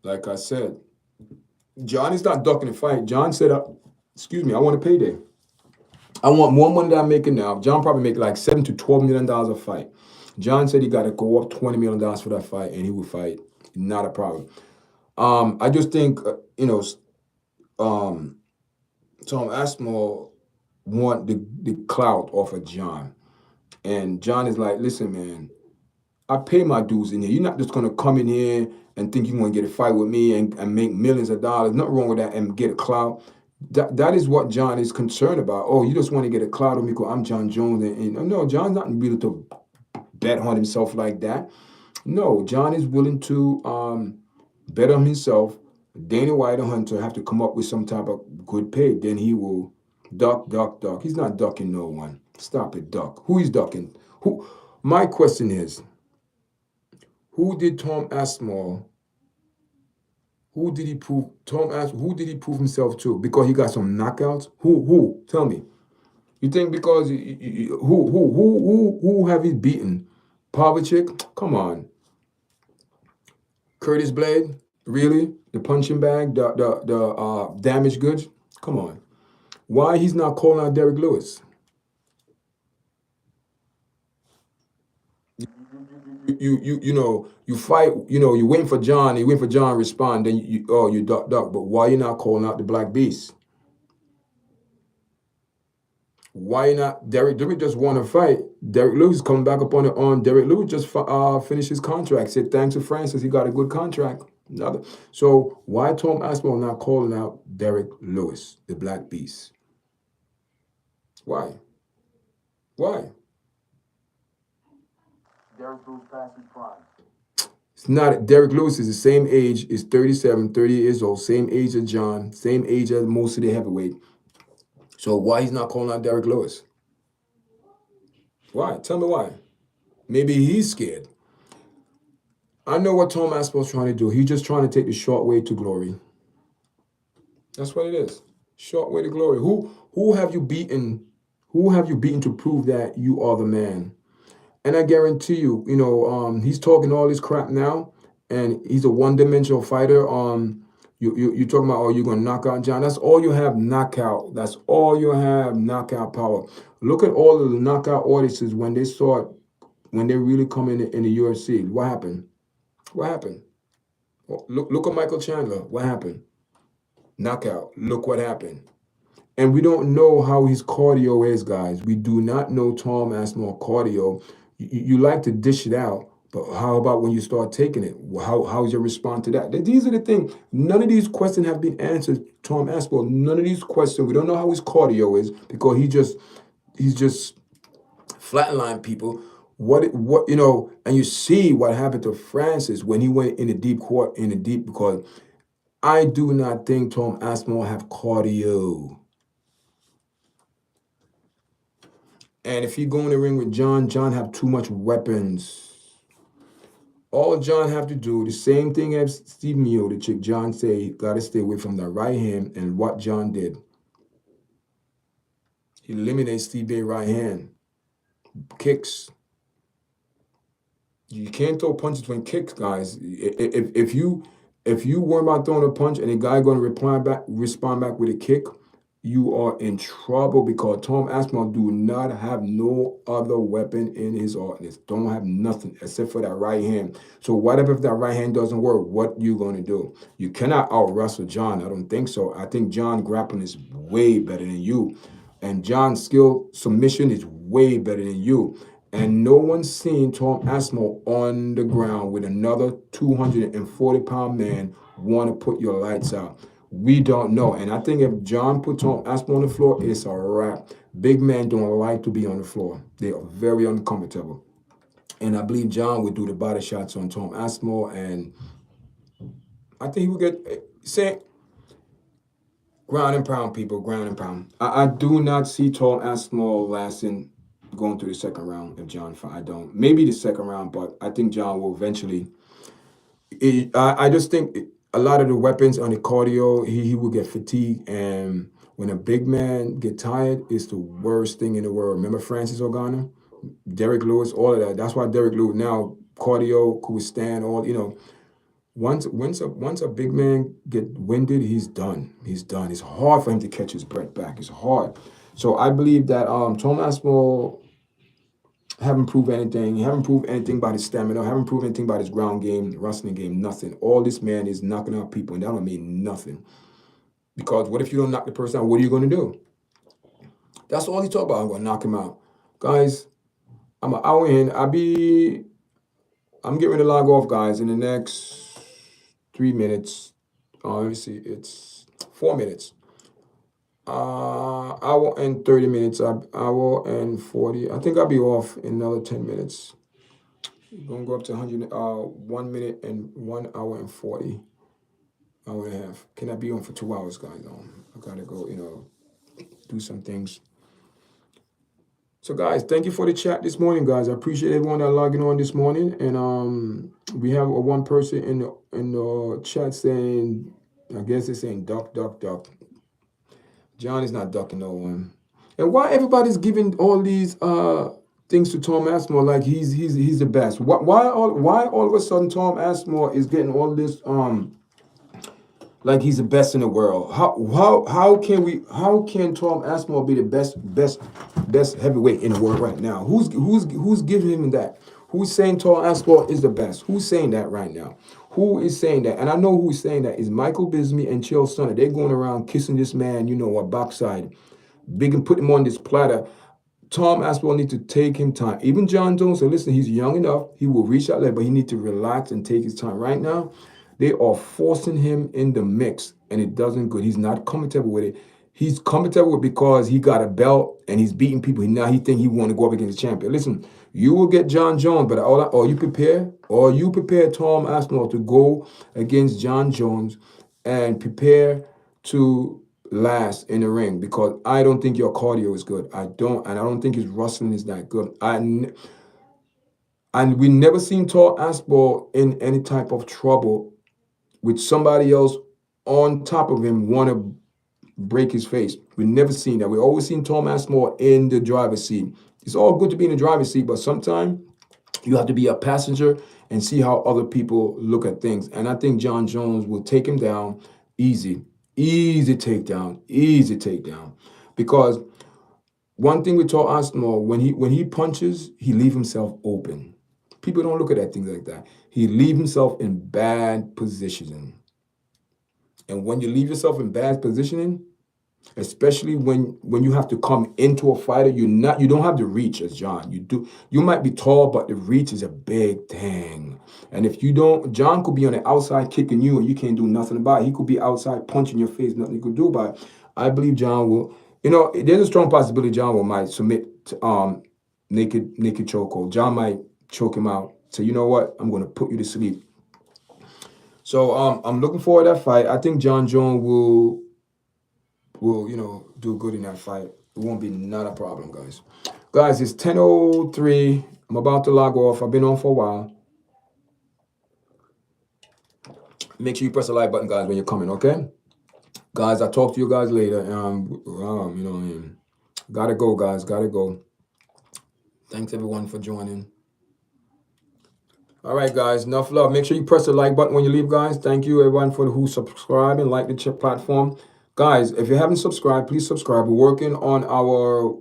Like I said, Jon is not ducking the fight. Jon said, excuse me, I want a payday. I want more money than I'm making now. Jon probably make like $7 to $12 million a fight. Jon said he got to go up $20 million for that fight, and he would fight. Not a problem. I just think, Tom Aspinall want the clout off of Jon. And Jon is like, listen, man, I pay my dues in here. You're not just going to come in here and think you're going to get a fight with me and make millions of dollars. Nothing wrong with that, and get a clout. That is what Jon is concerned about. Oh, you just want to get a clout on me because I'm Jon Jones. And no, Jon's not willing to bet on himself like that. No, Jon is willing to bet on himself. Dana White or Hunter have to come up with some type of good pay. Then he will duck. He's not ducking no one. Stop it, duck. Who is ducking? Who? My question is, who did Tom Aspinall? Who did he prove? Who did he prove himself to? Because he got some knockouts. Who? Tell me. You think because who have he beaten? Pavlicek? Come on. Curtis Blade? Really? The punching bag? The damaged goods? Come on. Why he's not calling out Derek Lewis? You fight, you waiting for Jon, you waiting for Jon to respond, then you duck. But why you not calling out the Black Beast? Why not? Derek just won a fight. Derek Lewis coming back up on it on. Derek Lewis just finished his contract. Said thanks to Francis, he got a good contract. So why Tom Aspinall not calling out Derek Lewis, the Black Beast? Why? Derek Lewis past his prime. It's not. Derek Lewis is the same age, is 37, 30 years old, same age as Jon, same age as most of the heavyweight. So why he's not calling out Derek Lewis? Why? Tell me why. Maybe he's scared. I know what Tom Aspinall's trying to do. He's just trying to take the short way to glory. That's what it is. Short way to glory. Who have you beaten? Who have you beaten to prove that you are the man? And I guarantee you, he's talking all this crap now, and he's a one-dimensional fighter. You talking about, oh, you're gonna knock out Jon? That's all you have, knockout. That's all you have, knockout power. Look at all of the knockout audiences when they really come in the UFC. What happened? Look at Michael Chandler. What happened? Knockout. Look what happened. And we don't know how his cardio is, guys. We do not know Tom Aspinall cardio. You like to dish it out, but how about when you start taking it? How's your response to that? These are the things. None of these questions have been answered, Tom Aspinall. None of these questions. We don't know how his cardio is because he's just flatline people. What and you see what happened to Francis when he went in the deep court, because I do not think Tom Aspinall have cardio. And if he go in the ring with Jon have too much weapons. All Jon have to do, the same thing as Steve Miocic, Jon say, got to stay away from the right hand. And what Jon did, he eliminated Steve Bay right hand. Kicks. You can't throw punches when kicks, guys. If you worry about throwing a punch and a guy going to respond back with a kick, you are in trouble because Tom Aspinall do not have no other weapon in his arsenal. Don't have nothing except for that right hand. So whatever if that right hand doesn't work, what you going to do? You cannot out wrestle Jon. I don't think so. I think Jon grappling is way better than you, and Jon's skill submission is way better than you. And no one's seen Tom Aspinall on the ground with another 240-pound man want to put your lights out. We don't know. And I think if Jon put Tom Aspinall on the floor, it's a wrap. Big men don't like to be on the floor. They are very uncomfortable. And I believe Jon would do the body shots on Tom Aspinall, and I think he would get, say, ground and pound, people, ground and pound. I do not see Tom Aspinall lasting, going through the second round if Jon fight. I don't. Maybe the second round, but I think Jon will eventually. I just think a lot of the weapons on the cardio, he will get fatigued. And when a big man get tired, it's the worst thing in the world. Remember Francis Ngannou, Derek Lewis, all of that. That's why Derek Lewis now cardio could withstand all. Once a big man get winded, he's done. He's done. It's hard for him to catch his breath back. It's hard. So I believe that Tom Aspinall haven't proved anything. He haven't proved anything about his stamina. Haven't proved anything about his ground game, wrestling game, nothing. All this man is knocking out people, and that don't mean nothing. Because what if you don't knock the person out? What are you going to do? That's all he talk about. I'm going to knock him out. Guys, I'm an hour in. I'm getting ready to log off, guys, in the next 3 minutes. Let me see. It's 4 minutes. Hour and 30 minutes. Hour and 40. I think I'll be off in another 10 minutes. We're gonna go up to 1 minute and 1 hour and 40. Hour and a half. Can I be on for 2 hours, guys? I gotta go, do some things. So, guys, thank you for the chat this morning, guys. I appreciate everyone that logging on this morning. And we have one person in the chat saying, I guess it's saying duck, duck, duck. Jon is not ducking no one. And why everybody's giving all these things to Tom Aspinall like he's the best? Why all of a sudden Tom Aspinall is getting all this like he's the best in the world? How can Tom Aspinall be the best heavyweight in the world right now? Who's giving him that? Who's saying Tom Aspinall is the best? Who's saying that right now? Who is saying that? And I know who's saying that is Michael Bisping and Chael Sonnen. They're going around kissing this man, a backside, big, and put him on this platter. Tom Aspinall needs to take him time. Even Jon Jones said, listen, he's young enough. He will reach that level, but he needs to relax and take his time. Right now, they are forcing him in the mix, and it doesn't good. He's not comfortable with it. He's comfortable with it because he got a belt and he's beating people. Now he think he want to go up against the champion. Listen, you will get Jon Jones, but are you prepared Tom Aspinall to go against Jon Jones and prepare to last in the ring? Because I don't think your cardio is good. I don't think his wrestling is that good. And we never seen Tom Aspinall in any type of trouble with somebody else on top of him want to break his face. We never seen that. We always seen Tom Aspinall in the driver's seat. It's all good to be in the driver's seat, but sometimes you have to be a passenger and see how other people look at things. And I think Jon Jones will take him down easy. Easy takedown. Because one thing with Tom Aspinall, when he punches, he leaves himself open. People don't look at things like that. He leaves himself in bad positioning. And when you leave yourself in bad positioning, especially when you have to come into a fighter, you don't have the reach as Jon. You might be tall, but the reach is a big thing. And if you don't, Jon could be on the outside kicking you and you can't do nothing about it. He could be outside punching your face, nothing you could do about it. I believe Jon will, there's a strong possibility Jon might submit naked chokehold. Jon might choke him out. So you know what? I'm going to put you to sleep. So I'm looking forward to that fight. I think Jon Jones will do good in that fight. It won't be not a problem, guys. Guys, it's 10:03. I'm about to log off. I've been on for a while. Make sure you press the like button, guys, when you're coming, okay? Guys, I'll talk to you guys later. You know, gotta go, guys. Gotta go. Thanks, everyone, for joining. All right, guys, enough love. Make sure you press the like button when you leave, guys. Thank you, everyone, for who subscribe and like the platform. Guys, if you haven't subscribed, please subscribe. We're working on our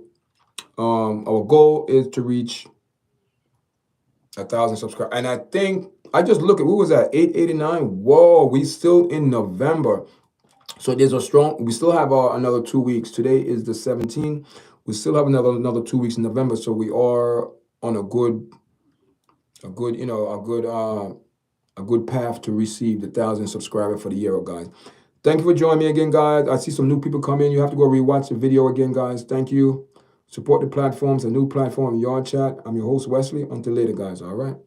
goal is to reach 1,000 subscribers. And I think, I just look at, we was at 889. Whoa, we still in November. So there's a strong, we still have another 2 weeks. Today is the 17th. We still have another 2 weeks in November. So we are on a good path to receive the 1,000 subscribers for the year, guys. Thank you for joining me again, guys. I see some new people come in. You have to go rewatch the video again, guys. Thank you. Support the platforms, a new platform, Yard Chat. I'm your host, Wesley. Until later, guys. All right.